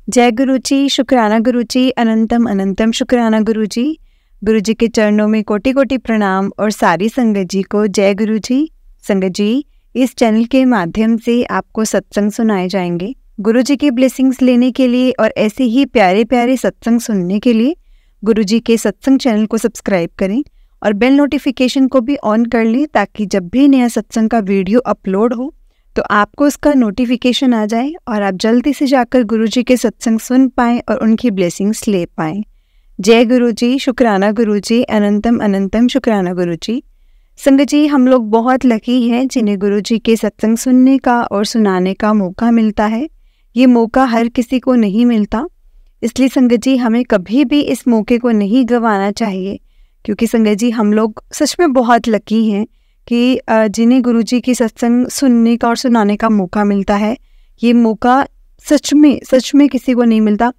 जय गुरु जी, शुक्राना गुरु जी, अनंतम अनंतम शुक्राना गुरु जी। गुरु जी के चरणों में कोटि कोटि प्रणाम और सारी संगत जी को जय गुरु जी। संगत जी, इस चैनल के माध्यम से आपको सत्संग सुनाए जाएंगे। गुरु जी की ब्लेसिंग्स लेने के लिए और ऐसे ही प्यारे प्यारे सत्संग सुनने के लिए गुरु जी के सत्संग चैनल को सब्सक्राइब करें और बेल नोटिफिकेशन को भी ऑन कर लें, ताकि जब भी नया सत्संग का वीडियो अपलोड हो तो आपको उसका नोटिफिकेशन आ जाए और आप जल्दी से जाकर गुरु जी के सत्संग सुन पाएँ और उनकी ब्लेसिंग्स ले पाएँ। जय गुरु जी, शुक्राना गुरु जी, अनंतम अनंतम शुक्राना गुरु जी। संगत जी, हम लोग बहुत लकी हैं जिन्हें गुरु जी के सत्संग सुनने का और सुनाने का मौका मिलता है। ये मौका हर किसी को नहीं मिलता, इसलिए संगत जी हमें कभी भी इस मौके को नहीं गंवाना चाहिए, क्योंकि संगत जी हम लोग सच में बहुत लकी हैं कि जिन्हें गुरु जी की सत्संग सुनने का और सुनाने का मौका मिलता है। ये मौका सच में किसी को नहीं मिलता,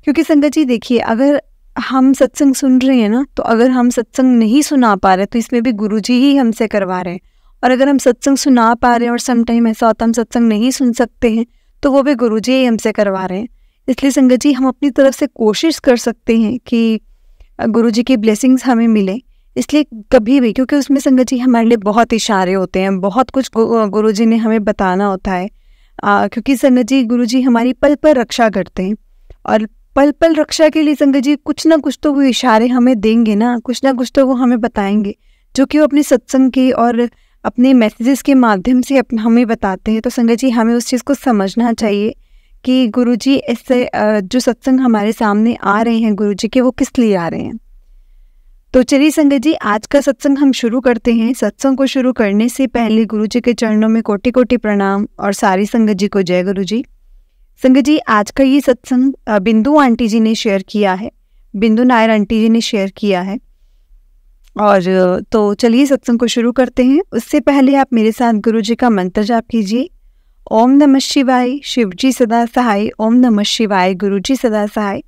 क्योंकि संगत जी देखिए, अगर हम सत्संग सुन रहे हैं ना, तो अगर हम सत्संग नहीं सुना पा रहे तो इसमें भी गुरु जी ही हमसे करवा रहे हैं। और अगर हम सत्संग सुना पा रहे हैं और सम टाइम ऐसा होता है हम सत्संग नहीं सुन सकते हैं, तो वो भी गुरु जी ही हमसे करवा रहे हैं। इसलिए संगत जी हम अपनी तरफ से कोशिश कर सकते हैं कि गुरु जी की ब्लेसिंग्स हमें मिले। इसलिए कभी भी, क्योंकि उसमें संगत जी हमारे लिए बहुत इशारे होते हैं, बहुत कुछ गुरु जी ने हमें बताना होता है, क्योंकि संगत जी गुरु जी हमारी पल पल रक्षा करते हैं। और पल पल रक्षा के लिए संगत जी कुछ ना कुछ तो वो इशारे हमें देंगे ना, कुछ ना कुछ तो वो हमें बताएंगे, जो कि वो अपने सत्संग के और अपने मैसेजेस के माध्यम से हमें बताते हैं। तो संगत जी हमें उस चीज़ को समझना चाहिए कि गुरु जी ऐसे जो सत्संग हमारे सामने आ रहे हैं गुरु जी के, वो किस लिए आ रहे हैं। तो चलिए संगत जी, आज का सत्संग हम शुरू करते हैं। सत्संग को शुरू करने से पहले गुरु जी के चरणों में कोटि कोटि प्रणाम और सारी संगत जी को जय गुरु जी। संगत जी, आज का ये सत्संग बिंदु आंटी जी ने शेयर किया है, बिंदु नायर आंटी जी ने शेयर किया है। और तो चलिए सत्संग को शुरू करते हैं। उससे पहले आप मेरे साथ गुरु जी का मंत्र जाप कीजिए। ओम नमः शिवाय, शिव जी सदा सहाय। ओम नमः शिवाय, गुरु जी सदा सहाय।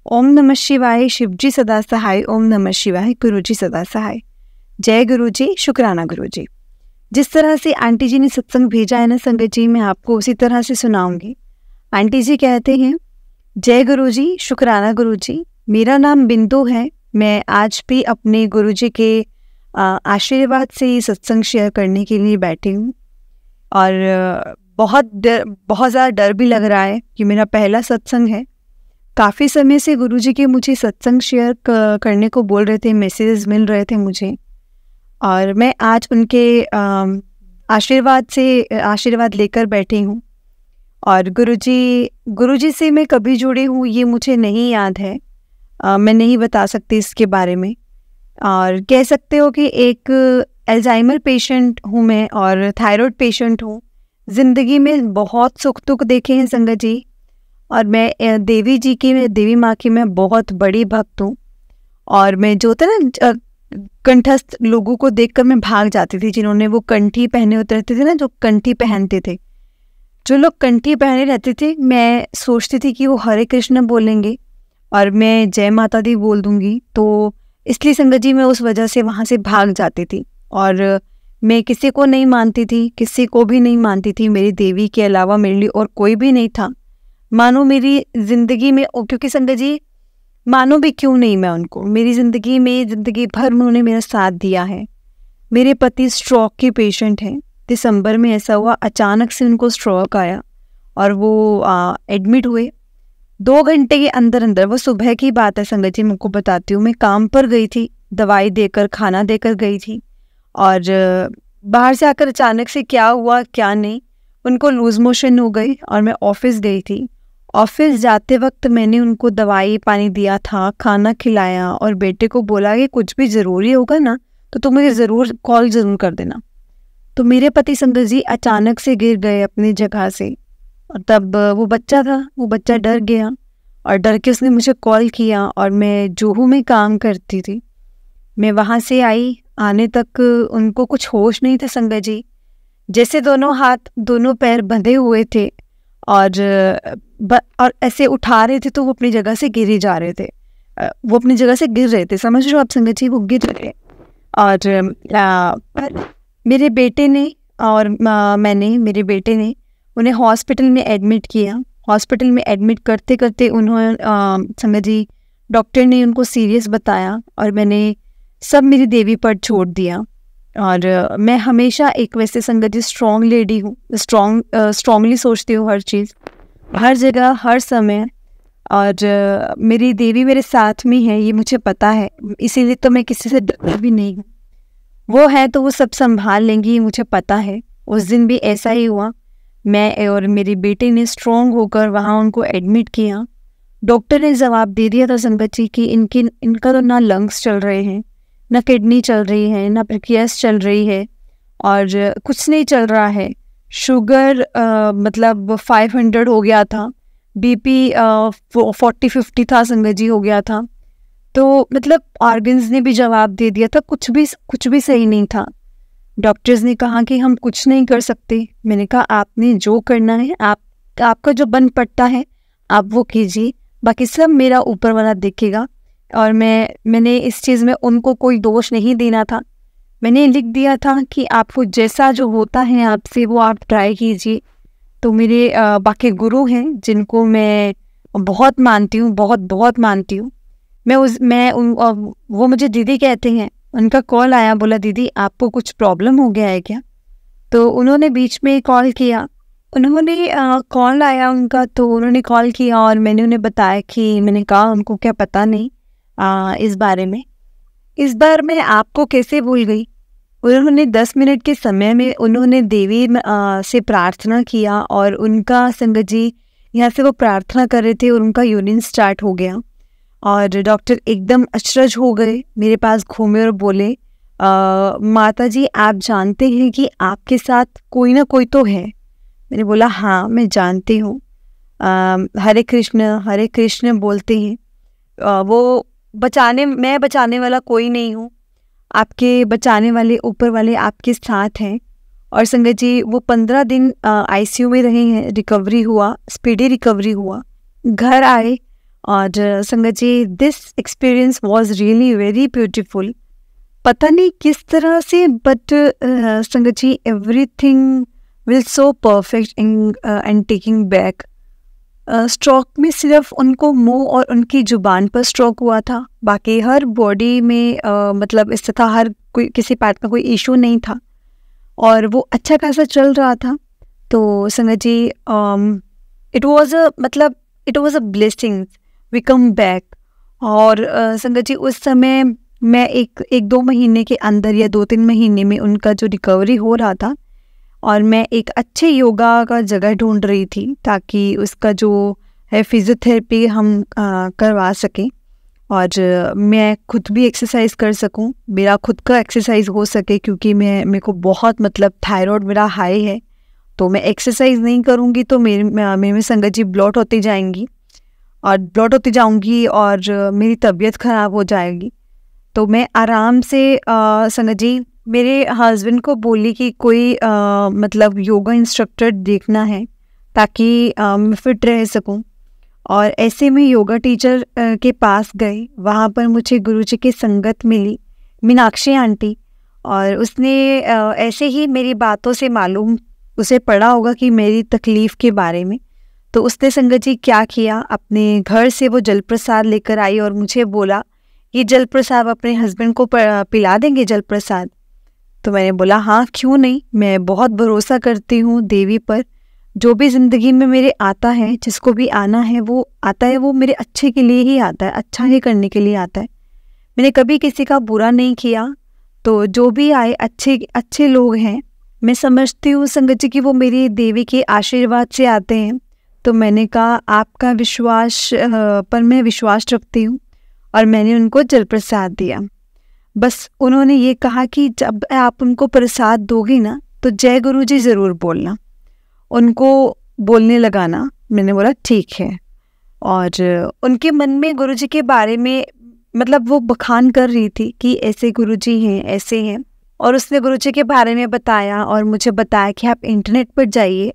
ओम नमः शिवाय, शिव जी सदा सहाय। ओम नमः शिवाय, गुरु जी सदा सहाय। जय गुरु जी, शुक्राना गुरु जी। जिस तरह से आंटी जी ने सत्संग भेजा है ना संगत जी, मैं आपको उसी तरह से सुनाऊंगी। आंटी जी कहते हैं, जय गुरु जी, शुक्राना गुरु जी। मेरा नाम बिंदु है। मैं आज भी अपने गुरु जी के आशीर्वाद से ये सत्संग शेयर करने के लिए बैठी हूँ। और बहुत ज़्यादा डर भी लग रहा है कि मेरा पहला सत्संग है। काफ़ी समय से गुरु जी के मुझे सत्संग शेयर करने को बोल रहे थे, मैसेजेस मिल रहे थे मुझे, और मैं आज उनके आशीर्वाद लेकर बैठी हूँ। और गुरु जी से मैं कभी जुड़ी हूँ ये मुझे नहीं याद है, मैं नहीं बता सकती इसके बारे में। और कह सकते हो कि एक अल्जाइमर पेशेंट हूँ मैं, और थायराइड पेशेंट हूँ। ज़िंदगी में बहुत सुख दुख देखे हैं संगत जी, और मैं देवी माँ की मैं बहुत बड़ी भक्त हूँ। और मैं जो था ना, कंठस्थ लोगों को देखकर मैं भाग जाती थी, जिन्होंने वो कंठी पहने होते रहते थे ना, जो कंठी पहनते थे, जो लोग कंठी पहने रहते थे, मैं सोचती थी कि वो हरे कृष्ण बोलेंगे और मैं जय माता दी बोल दूंगी। तो इसलिए संगत जी मैं उस वजह से वहाँ से भाग जाती थी, और मैं किसी को नहीं मानती थी, किसी को भी नहीं मानती थी। मेरी देवी के अलावा मेरे लिए और कोई भी नहीं था। मानो मेरी ज़िंदगी में, क्योंकि संगत जी मानो भी क्यों नहीं मैं उनको, मेरी ज़िंदगी भर में उन्होंने मेरा साथ दिया है। मेरे पति स्ट्रोक के पेशेंट हैं। दिसंबर में ऐसा हुआ, अचानक से उनको स्ट्रोक आया और वो एडमिट हुए। 2 घंटे के अंदर, वो सुबह की बात है संगत जी, मैं आपको बताती हूँ। मैं काम पर गई थी, दवाई देकर खाना देकर गई थी, और बाहर से आकर अचानक से क्या हुआ क्या नहीं, उनको लूज मोशन हो गई और मैं ऑफिस गई थी। ऑफिस जाते वक्त मैंने उनको दवाई पानी दिया था, खाना खिलाया, और बेटे को बोला कि कुछ भी ज़रूरी होगा ना तो तुम मुझे ज़रूर कॉल ज़रूर कर देना। तो मेरे पति संगत जी अचानक से गिर गए अपनी जगह से, और तब वो बच्चा डर गया, और डर के उसने मुझे कॉल किया। और मैं जोहू में काम करती थी, मैं वहाँ से आई, आने तक उनको कुछ होश नहीं था संगत जी। जैसे दोनों हाथ दोनों पैर बंधे हुए थे, और ऐसे उठा रहे थे तो वो अपनी जगह से गिर ही जा रहे थे, वो अपनी जगह से गिर रहे थे, समझ रहे हो आप संगत जी, वो गिर रहे। और मेरे बेटे ने उन्हें हॉस्पिटल में एडमिट किया, हॉस्पिटल में एडमिट करते करते उन्होंने संगत जी डॉक्टर ने उनको सीरियस बताया और मैंने सब मेरी देवी पर छोड़ दिया। और मैं हमेशा एक वैसे संगत जी स्ट्रॉन्ग लेडी हूँ, स्ट्रॉन्गली सोचती हूँ हर चीज़, हर जगह, हर समय। और मेरी देवी मेरे साथ में है, ये मुझे पता है, इसीलिए तो मैं किसी से डरती भी नहीं हूँ। वो है तो वो सब संभाल लेंगी, ये मुझे पता है। उस दिन भी ऐसा ही हुआ। मैं और मेरी बेटी ने स्ट्रॉन्ग होकर वहाँ उनको एडमिट किया। डॉक्टर ने जवाब दे दिया था संगत जी कि इनका तो ना लंग्स चल रहे हैं, ना किडनी चल रही है, ना पैंक्रियास चल रही है, और कुछ नहीं चल रहा है। शुगर मतलब 500 हो गया था, बीपी 40-50 था संगत जी, हो गया था। तो मतलब ऑर्गन्स ने भी जवाब दे दिया था, कुछ भी सही नहीं था। डॉक्टर्स ने कहा कि हम कुछ नहीं कर सकते। मैंने कहा आपने जो करना है, आपका जो बन पड़ता है आप वो कीजिए, बाकी सब मेरा ऊपर वाला देखेगा। और मैंने इस चीज़ में उनको कोई दोष नहीं देना था। मैंने लिख दिया था कि आपको जैसा जो होता है आपसे वो आप ट्राई कीजिए। तो मेरे बाकी गुरु हैं जिनको मैं बहुत मानती हूँ, बहुत मानती हूँ। वो मुझे दीदी कहते हैं। उनका कॉल आया, बोला दीदी आपको कुछ प्रॉब्लम हो गया है क्या? तो उन्होंने बीच में कॉल किया, कॉल आया उनका, तो उन्होंने कॉल किया और मैंने उन्हें बताया कि मैंने कहा हमको क्या पता नहीं इस बारे में। इस बार मैं आपको कैसे भूल गई। उन्होंने 10 मिनट के समय में उन्होंने देवी से प्रार्थना किया और उनका संगत जी यहाँ से वो प्रार्थना कर रहे थे और उनका यूरिन स्टार्ट हो गया। और डॉक्टर एकदम अचरज हो गए, मेरे पास घूमे और बोले माता जी आप जानते हैं कि आपके साथ कोई ना कोई तो है। मैंने बोला हाँ मैं जानती हूँ। हरे कृष्ण बोलते हैं। मैं बचाने वाला कोई नहीं हूँ, आपके बचाने वाले ऊपर वाले आपके साथ हैं। और संगत जी वो 15 दिन आईसीयू में रहे हैं, रिकवरी हुआ, स्पीडी रिकवरी हुआ, घर आए। और Sangat ji this experience was really very beautiful. पता नहीं किस तरह से, but Sangat ji everything will so perfect and taking back. Stroke में सिर्फ उनको मुंह और उनकी जुबान पर स्ट्रोक हुआ था, बाकी हर बॉडी में मतलब इस तरह हर किसी पार्ट में कोई इशू नहीं था और वो अच्छा खासा चल रहा था। तो Sangat ji it was a blessing, we come back. और संगत जी उस समय मैं एक 2 महीने के अंदर या 2-3 महीने में उनका जो रिकवरी हो रहा था, और मैं एक अच्छे योगा का जगह ढूंढ रही थी ताकि उसका जो है फिजियोथेरेपी हम करवा सकें और मैं खुद भी एक्सरसाइज कर सकूं, मेरा खुद का एक्सरसाइज हो सके, क्योंकि मेरे को बहुत मतलब थायराइड मेरा हाई है। तो मैं एक्सरसाइज नहीं करूंगी तो मेरे में संगत जी ब्लॉट होती जाऊंगी और मेरी तबीयत ख़राब हो जाएगी। तो मैं आराम से संगत जी मेरे हस्बैंड को बोली कि कोई मतलब योगा इंस्ट्रक्टर देखना है ताकि मैं फिट रह सकूं। और ऐसे में योगा टीचर के पास गए, वहाँ पर मुझे गुरुजी की संगत मिली, मीनाक्षी आंटी। और उसने ऐसे ही मेरी बातों से मालूम उसे पड़ा होगा कि मेरी तकलीफ़ के बारे में। तो उसने संगत जी क्या किया, अपने घर से वो जल प्रसाद लेकर आई और मुझे बोला ये जल प्रसाद अपने हस्बैंड को पिला देंगे जल प्रसाद। तो मैंने बोला हाँ क्यों नहीं, मैं बहुत भरोसा करती हूँ देवी पर। जो भी ज़िंदगी में मेरे आता है, जिसको भी आना है वो आता है, वो मेरे अच्छे के लिए ही आता है, अच्छा ही करने के लिए आता है। मैंने कभी किसी का बुरा नहीं किया। तो जो भी आए अच्छे लोग हैं। मैं समझती हूँ संगत जी कि वो मेरी देवी के आशीर्वाद से आते हैं। तो मैंने कहा आपका विश्वास पर मैं विश्वास रखती हूँ और मैंने उनको जल प्रसाद दिया। बस उन्होंने ये कहा कि जब आप उनको प्रसाद दोगे ना तो जय गुरु जी ज़रूर बोलना, उनको बोलने लगाना। मैंने बोला ठीक है। और उनके मन में गुरुजी के बारे में मतलब वो बखान कर रही थी कि ऐसे गुरुजी हैं, ऐसे हैं। और उसने गुरुजी के बारे में बताया और मुझे बताया कि आप इंटरनेट पर जाइए,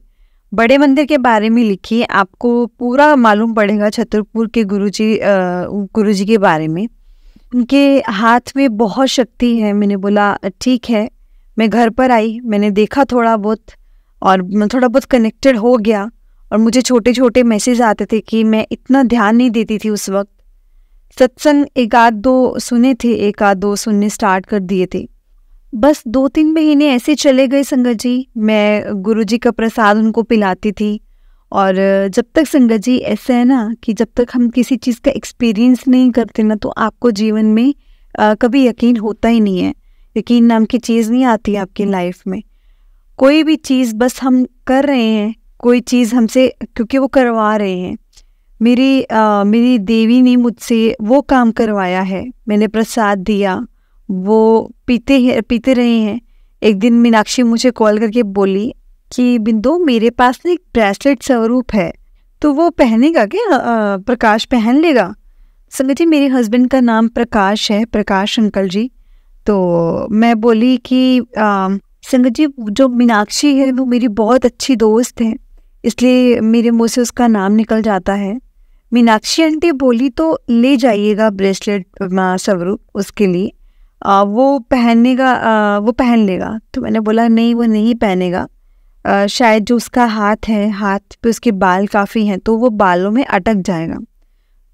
बड़े मंदिर के बारे में लिखिए, आपको पूरा मालूम पड़ेगा छतरपुर के गुरुजी के बारे में। उनके हाथ में बहुत शक्ति है। मैंने बोला ठीक है। मैं घर पर आई, मैंने देखा थोड़ा बहुत और मैं थोड़ा बहुत कनेक्टेड हो गया और मुझे छोटे छोटे मैसेज आते थे कि मैं इतना ध्यान नहीं देती थी उस वक्त। सत्संग एक आध दो सुने थे, एक आध दो सुनने स्टार्ट कर दिए थे। बस 2-3 महीने ऐसे चले गए संगत जी। मैं गुरुजी का प्रसाद उनको पिलाती थी। और जब तक संगत जी ऐसा है ना कि जब तक हम किसी चीज़ का एक्सपीरियंस नहीं करते ना, तो आपको जीवन में कभी यकीन होता ही नहीं है। यकीन नाम की चीज़ नहीं आती आपकी लाइफ में। कोई भी चीज़ बस हम कर रहे हैं, कोई चीज़ हमसे क्योंकि वो करवा रहे हैं। मेरी देवी ने मुझसे वो काम करवाया है, मैंने प्रसाद दिया, वो पीते रहे हैं। एक दिन मीनाक्षी मुझे कॉल करके बोली कि बिंदु, मेरे पास ना एक ब्रेसलेट स्वरूप है, तो वो पहनेगा क्या? प्रकाश पहन लेगा। संगत जी, मेरे हस्बैंड का नाम प्रकाश है, प्रकाश अंकल जी। तो मैं बोली कि संगत जी, जो मीनाक्षी है वो मेरी बहुत अच्छी दोस्त है, इसलिए मेरे मुंह से उसका नाम निकल जाता है। मीनाक्षी आंटी बोली तो ले जाइएगा ब्रेसलेट स्वरूप उसके लिए, वो वो पहन लेगा। तो मैंने बोला नहीं, वो नहीं पहनेगा। शायद जो उसका हाथ है, हाथ पे उसके बाल काफ़ी हैं, तो वो बालों में अटक जाएगा।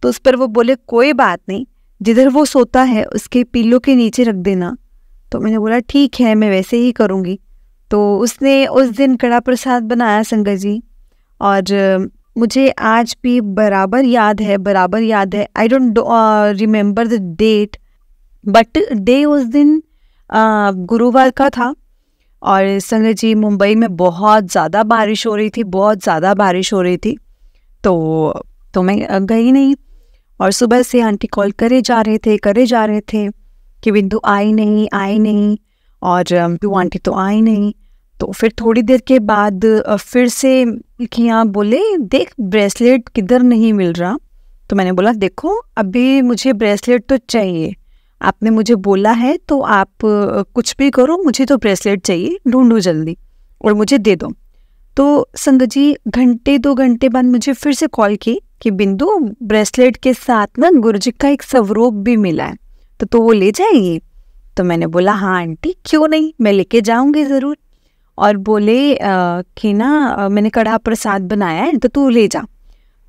तो उस पर वो बोले कोई बात नहीं, जिधर वो सोता है उसके पिल्लों के नीचे रख देना। तो मैंने बोला ठीक है, मैं वैसे ही करूँगी। तो उसने उस दिन कड़ा प्रसाद बनाया संगत जी, और मुझे आज भी बराबर याद है। I don't remember the date, but day उस दिन गुरुवार का था। और संगत जी, मुंबई में बहुत ज़्यादा बारिश हो रही थी। तो मैं गई नहीं। और सुबह से आंटी कॉल करे जा रहे थे कि बिंदु आई नहीं, और आंटी तो आई नहीं। तो फिर थोड़ी देर के बाद फिर से यहाँ बोले, देख ब्रेसलेट किधर नहीं मिल रहा। तो मैंने बोला देखो, अभी मुझे ब्रेसलेट तो चाहिए, आपने मुझे बोला है तो आप कुछ भी करो, मुझे तो ब्रेसलेट चाहिए, ढूंढो जल्दी और मुझे दे दो। तो संगत जी 1-2 घंटे बाद मुझे फिर से कॉल की कि बिंदु, ब्रेसलेट के साथ ना गुरुजी का एक स्वरूप भी मिला है, तो वो ले जाएगी। तो मैंने बोला हाँ आंटी, क्यों नहीं, मैं लेके जाऊंगी ज़रूर। और बोले कि ना मैंने कड़ा प्रसाद बनाया है, तो तू ले जा।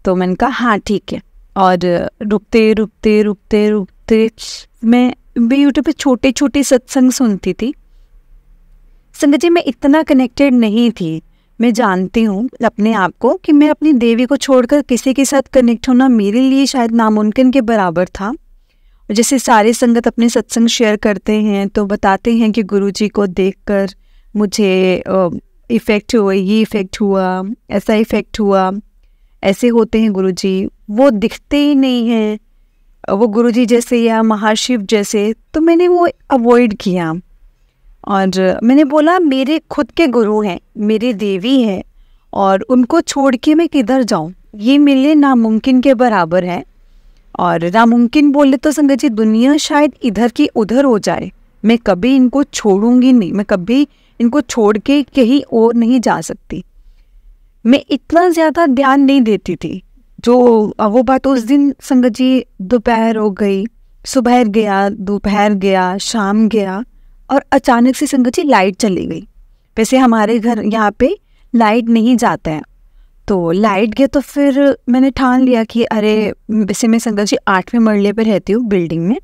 तो मैंने कहा हाँ ठीक है। और रुकते मैं यूट्यूब पे छोटे छोटे सत्संग सुनती थी। संगत जी, मैं इतना कनेक्टेड नहीं थी। मैं जानती हूँ अपने आप को कि मैं अपनी देवी को छोड़कर किसी के साथ कनेक्ट होना मेरे लिए शायद नामुमकिन के बराबर था। जैसे सारे संगत अपने सत्संग शेयर करते हैं तो बताते हैं कि गुरुजी को देखकर मुझे इफ़ेक्ट हुआ, ये इफ़ेक्ट हुआ, ऐसा इफ़ेक्ट हुआ, ऐसे होते हैं गुरुजी, वो दिखते ही नहीं हैं, वो गुरुजी जैसे या महाशिव जैसे। तो मैंने वो अवॉइड किया और मैंने बोला मेरे खुद के गुरु हैं, मेरे देवी हैं, और उनको छोड़ के मैं किधर जाऊं, ये मेरे लिए नामुमकिन के बराबर है। और नामुमकिन बोले तो संगत जी दुनिया शायद इधर की उधर हो जाए, मैं कभी इनको छोड़ूंगी नहीं, मैं कभी इनको छोड़ के कहीं और नहीं जा सकती। मैं इतना ज़्यादा ध्यान नहीं देती थी। जो वो बात उस दिन संगत जी दोपहर हो गई, सुबह गया, दोपहर गया, शाम गया, और अचानक से संगत जी लाइट चली गई। वैसे हमारे घर यहाँ पे लाइट नहीं जाता है, तो लाइट गया तो फिर मैंने ठान लिया कि अरे, वैसे मैं संगत जी 8वें मरले पे रहती हूँ बिल्डिंग में।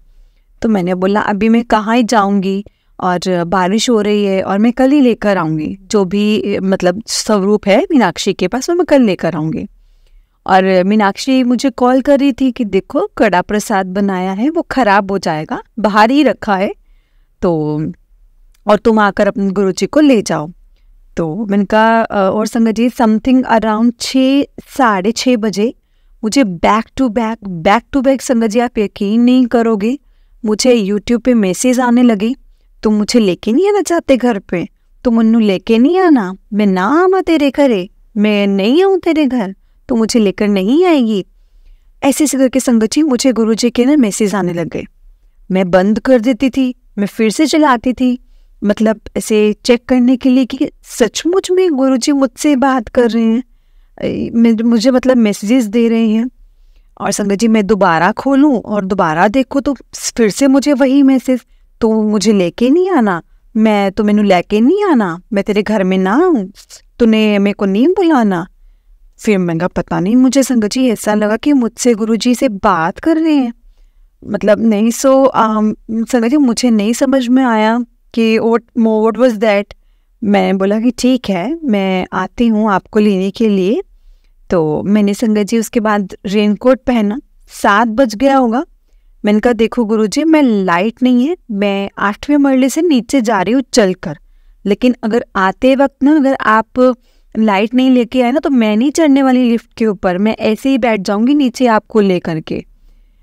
तो मैंने बोला अभी मैं कहाँ ही जाऊँगी, और बारिश हो रही है, और मैं कल ही लेकर आऊँगी जो भी मतलब स्वरूप है मीनाक्षी के पास, वो मैं कल लेकर आऊँगी। और मीनाक्षी मुझे कॉल कर रही थी कि देखो कड़ा प्रसाद बनाया है, वो ख़राब हो जाएगा, बाहर ही रखा है, तो और तुम आकर अपने गुरुजी को ले जाओ। तो मैंने कहा और संगत जी समथिंग अराउंड 6-6:30 बजे मुझे बैक टू बैक संगत जी, आप यकीन नहीं करोगे, मुझे यूट्यूब पे मैसेज आने लगे, तुम मुझे लेके नहीं आना चाहते घर पे, तुम मन्नू लेके नहीं आना, मैं ना आवा तेरे घरे, मैं नहीं आऊँ तेरे घर, तो मुझे लेकर नहीं आएगी। ऐसे ऐसे करके संगत जी मुझे गुरुजी के ना मैसेज आने लग गए। मैं बंद कर देती थी, मैं फिर से चलाती थी, मतलब ऐसे चेक करने के लिए कि सचमुच में गुरुजी मुझसे बात कर रहे हैं, मुझे मतलब मैसेजेस दे रहे हैं। और संगत जी मैं दोबारा खोलूं और दोबारा देखूं तो फिर से मुझे वही मैसेज, तो मुझे लेके नहीं आना, मैनू लेके नहीं आना, मैं तेरे घर में ना आऊँ, तूने मेरे को नहीं बुलाना। फिर मैं कहा पता नहीं, मुझे संगत जी ऐसा लगा कि मुझसे गुरुजी से बात कर रहे हैं, मतलब नहीं। संगत जी मुझे नहीं समझ में आया कि व्हाट वाज दैट। मैं बोला कि ठीक है, मैं आती हूँ आपको लेने के लिए। तो मैंने संगत जी उसके बाद रेनकोट पहना। 7 बज गया होगा। मैंने कहा देखो गुरुजी, मैं लाइट नहीं है, मैं 8वें मरले से नीचे जा रही हूँ चल कर, लेकिन अगर आते वक्त ना अगर आप लाइट नहीं लेके आए ना तो मैं नहीं चढ़ने वाली लिफ्ट के ऊपर, मैं ऐसे ही बैठ जाऊंगी नीचे आपको ले करके।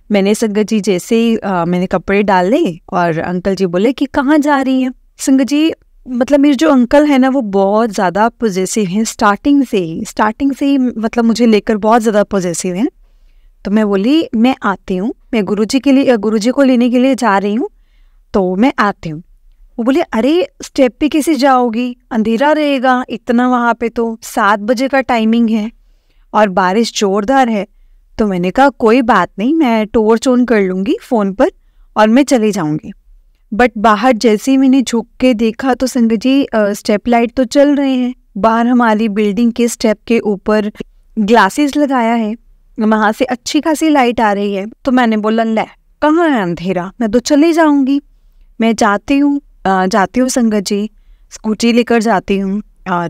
मैंने संगत जी जैसे ही मैंने कपड़े डाले और अंकल जी बोले कि कहाँ जा रही हैं। संगत जी मतलब मेरे जो अंकल है ना वो बहुत ज़्यादा पॉजेसिव हैं, स्टार्टिंग से ही मतलब मुझे लेकर बहुत ज़्यादा पॉजेसिव हैं। तो मैं बोली मैं आती हूँ, मैं गुरुजी को लेने के लिए जा रही हूँ, तो मैं आती हूँ। वो बोले अरे स्टेप पे कैसे जाओगी, अंधेरा रहेगा इतना वहाँ पे, तो 7 बजे का टाइमिंग है और बारिश जोरदार है। तो मैंने कहा कोई बात नहीं, मैं टॉर्च ऑन कर लूँगी फ़ोन पर और मैं चली जाऊँगी। बट बाहर जैसे ही मैंने झुक के देखा तो संगत जी स्टेप लाइट तो चल रहे हैं, बाहर हमारी बिल्डिंग के स्टेप के ऊपर ग्लासेस लगाया है, वहाँ से अच्छी खासी लाइट आ रही है। तो मैंने बोला ले कहाँ है अंधेरा, मैं तो चली जाऊँगी। मैं जाती हूँ संगत जी, स्कूटी लेकर जाती हूँ। और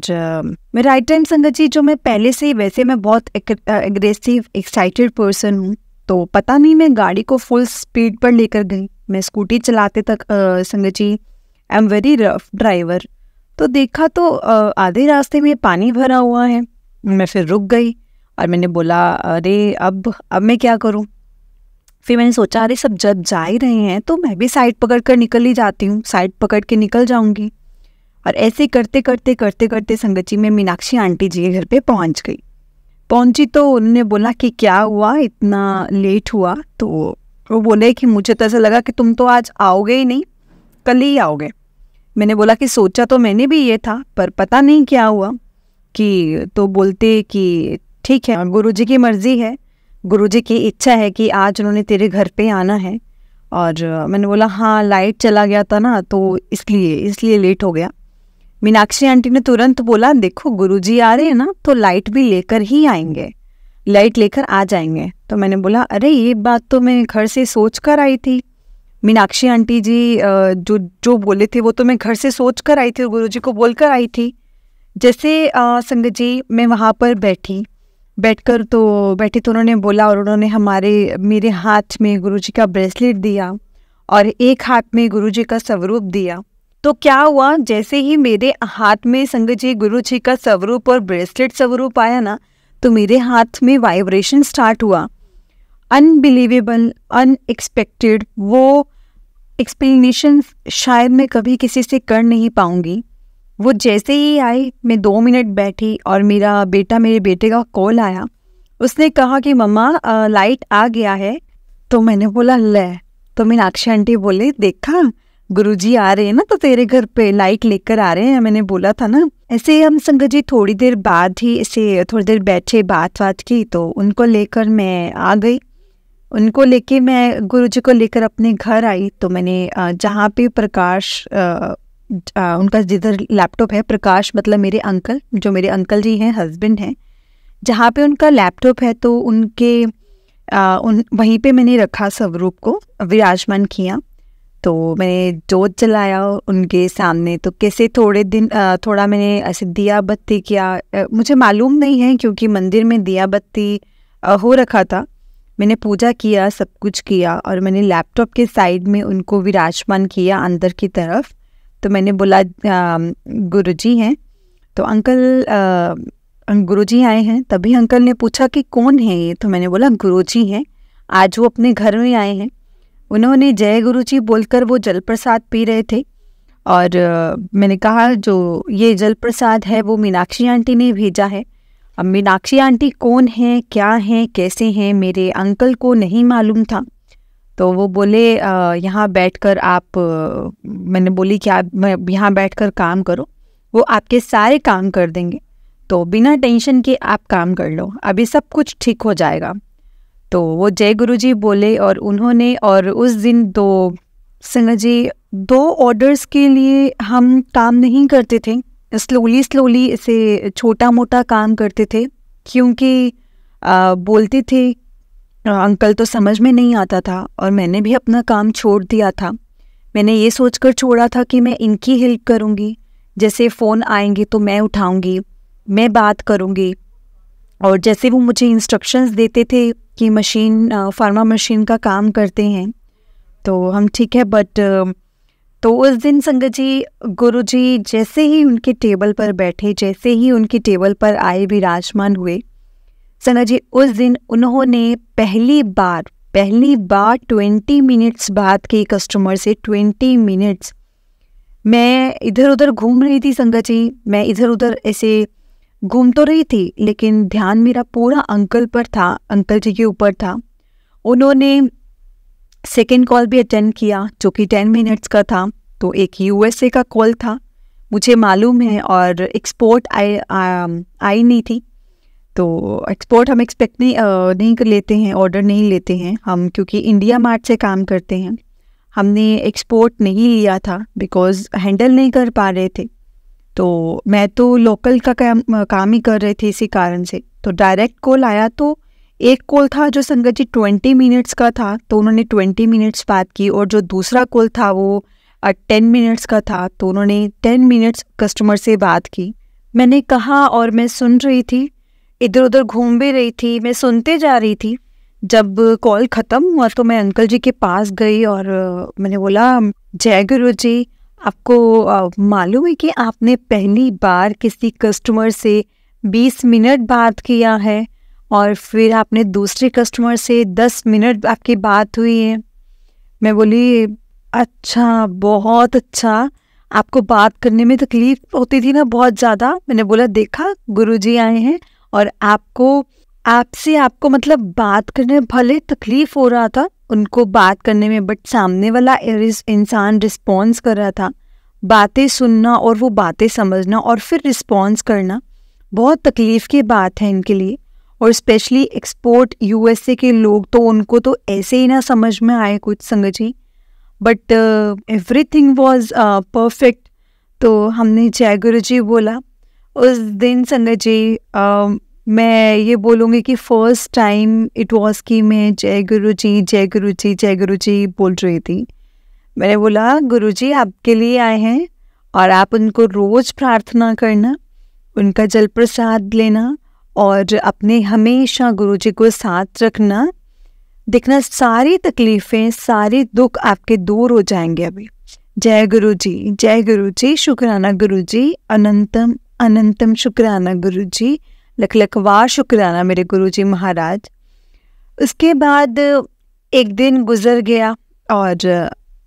मैं राइट टाइम संगत जी, जो मैं पहले से ही वैसे मैं बहुत एग्रेसिव एक्साइटेड पर्सन हूँ, तो पता नहीं मैं गाड़ी को फुल स्पीड पर लेकर गई। मैं स्कूटी चलाते तक Sangat ji I am very rough driver. तो देखा तो आधे रास्ते में पानी भरा हुआ है। मैं फिर रुक गई और मैंने बोला अरे अब मैं क्या करूं। फिर मैंने सोचा अरे सब जब जा ही रहे हैं तो मैं भी साइड पकड़ कर निकल ही जाती हूँ, साइड पकड़ के निकल जाऊंगी। और ऐसे करते करते संगत जी मैं मीनाक्षी आंटी जी के घर पे पहुंची तो उन्होंने बोला कि क्या हुआ, इतना लेट हुआ। तो वो बोले कि मुझे तो ऐसा लगा कि तुम तो आज आओगे ही नहीं, कल ही आओगे। मैंने बोला कि सोचा तो मैंने भी ये था, पर पता नहीं क्या हुआ कि तो बोलते कि ठीक है गुरुजी की मर्जी है, गुरुजी की इच्छा है कि आज उन्होंने तेरे घर पे आना है। और मैंने बोला हाँ लाइट चला गया था ना तो इसलिए लेट हो गया। मीनाक्षी आंटी ने तुरंत बोला देखो गुरुजी आ रहे हैं ना तो लाइट भी लेकर ही आएंगे, लाइट लेकर आ जाएंगे। तो मैंने बोला अरे ये बात तो मैं घर से सोच कर आई थी, मीनाक्षी आंटी जी जो बोले थे वो तो मैं घर से सोच कर आई थी और गुरुजी को बोल कर आई थी। जैसे संगत जी मैं वहाँ पर बैठी तो उन्होंने बोला और उन्होंने मेरे हाथ में गुरुजी का ब्रेसलेट दिया और एक हाथ में गुरुजी का स्वरूप दिया। तो क्या हुआ, जैसे ही मेरे हाथ में संगत जी गुरुजी का स्वरूप और ब्रेसलेट स्वरूप आया ना तो मेरे हाथ में वाइब्रेशन स्टार्ट हुआ। अनबिलीवेबल, अनएक्सपेक्टेड, वो एक्सप्लेनेशन शायद मैं कभी किसी से कर नहीं पाऊंगी। वो जैसे ही आई मैं 2 मिनट बैठी और मेरे बेटे का कॉल आया। उसने कहा कि मम्मा लाइट आ गया है। तो मैंने बोला ले। तो मीनाक्षी आंटी बोले देखा गुरुजी आ रहे हैं ना तो तेरे घर पे लाइट लेकर आ रहे हैं, मैंने बोला था ना। ऐसे हम संगत जी थोड़ी देर बैठे बात की तो उनको लेकर मैं आ गई। उनको लेके मैं गुरुजी को लेकर अपने घर आई। तो मैंने जहाँ पे प्रकाश उनका जिधर लैपटॉप है, प्रकाश मतलब मेरे अंकल, जो मेरे अंकल जी हैं, हस्बैंड हैं, जहाँ पे उनका लैपटॉप है तो वहीं पे मैंने रखा स्वरूप को विराजमान किया। तो मैंने जोत जलाया उनके सामने। तो कैसे थोड़ा मैंने ऐसे दिया बत्ती किया, मुझे मालूम नहीं है क्योंकि मंदिर में दिया बत्ती हो रखा था। मैंने पूजा किया, सब कुछ किया और मैंने लैपटॉप के साइड में उनको विराजमान किया अंदर की तरफ। तो मैंने बोला गुरुजी हैं। तो अंकल गुरुजी आए हैं। तभी अंकल ने पूछा कि कौन है ये। तो मैंने बोला गुरुजी हैं, आज वो अपने घर में आए हैं। उन्होंने जय गुरुजी बोलकर वो जल प्रसाद पी रहे थे और मैंने कहा जो ये जल प्रसाद है वो मीनाक्षी आंटी ने भेजा है। अब मीनाक्षी आंटी कौन है, क्या है, कैसे हैं, मेरे अंकल को नहीं मालूम था। तो वो बोले यहाँ बैठकर आप मैंने बोली कि आप यहाँ बैठकर काम करो, वो आपके सारे काम कर देंगे, तो बिना टेंशन के आप काम कर लो, अभी सब कुछ ठीक हो जाएगा। तो वो जय गुरुजी बोले और उन्होंने, और उस दिन संगत जी 2 ऑर्डर्स के लिए हम काम नहीं करते थे, स्लोली ऐसे छोटा मोटा काम करते थे क्योंकि बोलते थे अंकल तो समझ में नहीं आता था, और मैंने भी अपना काम छोड़ दिया था। मैंने ये सोचकर छोड़ा था कि मैं इनकी हेल्प करूँगी, जैसे फ़ोन आएंगे तो मैं उठाऊँगी, मैं बात करूँगी। और जैसे वो मुझे इंस्ट्रक्शंस देते थे कि मशीन फार्मा मशीन का काम करते हैं, तो हम ठीक है। बट तो उस दिन संगत जी, गुरुजी जैसे ही उनके टेबल पर बैठे, जैसे ही उनकी टेबल पर आए, विराजमान हुए, संगत जी उस दिन उन्होंने पहली बार 20 मिनट्स बात की कस्टमर से। 20 मिनट्स। मैं इधर उधर घूम रही थी संगत जी, मैं इधर उधर ऐसे घूम तो रही थी, लेकिन ध्यान मेरा पूरा अंकल पर था, अंकल जी के ऊपर था। उन्होंने सेकेंड कॉल भी अटेंड किया जो कि 10 मिनट्स का था। तो एक यूएसए का कॉल था, मुझे मालूम है, और एक्सपोर्ट आई नहीं थी। तो एक्सपोर्ट हम एक्सपेक्ट नहीं कर लेते हैं, ऑर्डर नहीं लेते हैं हम, क्योंकि इंडिया मार्ट से काम करते हैं। हमने एक्सपोर्ट नहीं लिया था बिकॉज़ हैंडल नहीं कर पा रहे थे। तो मैं तो लोकल का काम ही कर रहे थे, इसी कारण से। तो डायरेक्ट कॉल आया, तो एक कॉल था जो संगत जी 20 मिनट्स का था, तो उन्होंने 20 मिनट्स बात की। और जो दूसरा कॉल था वो 10 मिनट्स का था, तो उन्होंने 10 मिनट्स कस्टमर से बात की। मैंने कहा, और मैं सुन रही थी, इधर उधर घूम भी रही थी, मैं सुनते जा रही थी। जब कॉल ख़त्म हुआ तो मैं अंकल जी के पास गई और मैंने बोला, जय गुरु जी, आपको मालूम है कि आपने पहली बार किसी कस्टमर से 20 मिनट बात किया है, और फिर आपने दूसरे कस्टमर से 10 मिनट आपकी बात हुई है। मैं बोली, अच्छा, बहुत अच्छा। आपको बात करने में तकलीफ होती थी ना बहुत ज़्यादा। मैंने बोला, देखा, गुरुजी आए हैं और आपको मतलब बात करने में भले तकलीफ हो रहा था उनको बात करने में, बट सामने वाला इंसान रिस्पॉन्स कर रहा था। बातें सुनना और वो बातें समझना और फिर रिस्पॉन्स करना बहुत तकलीफ़ की बात है इनके लिए। और स्पेशली एक्सपोर्ट यूएसए के लोग, तो उनको तो ऐसे ही ना समझ में आए कुछ Sangat ji. But everything was perfect. तो हमने जय गुरु जी बोला उस दिन संगत जी। मैं ये बोलूँगी कि फर्स्ट टाइम इट वाज कि मैं जय गुरु जी, जय गुरु जी, जय गुरु जी बोल रही थी। मैंने बोला, गुरु जी आपके लिए आए हैं और आप उनको रोज़ प्रार्थना करना, उनका जल प्रसाद लेना और अपने हमेशा गुरु जी को साथ रखना। देखना, सारी तकलीफ़ें, सारे दुख आपके दूर हो जाएंगे अभी। जय गुरु जी, जय गुरु जी, शुक्राना गुरु जी, अनंतम अनंतम शुक्राना गुरु जी, लख लखवार शुक्राना मेरे गुरु जी महाराज। उसके बाद एक दिन गुजर गया और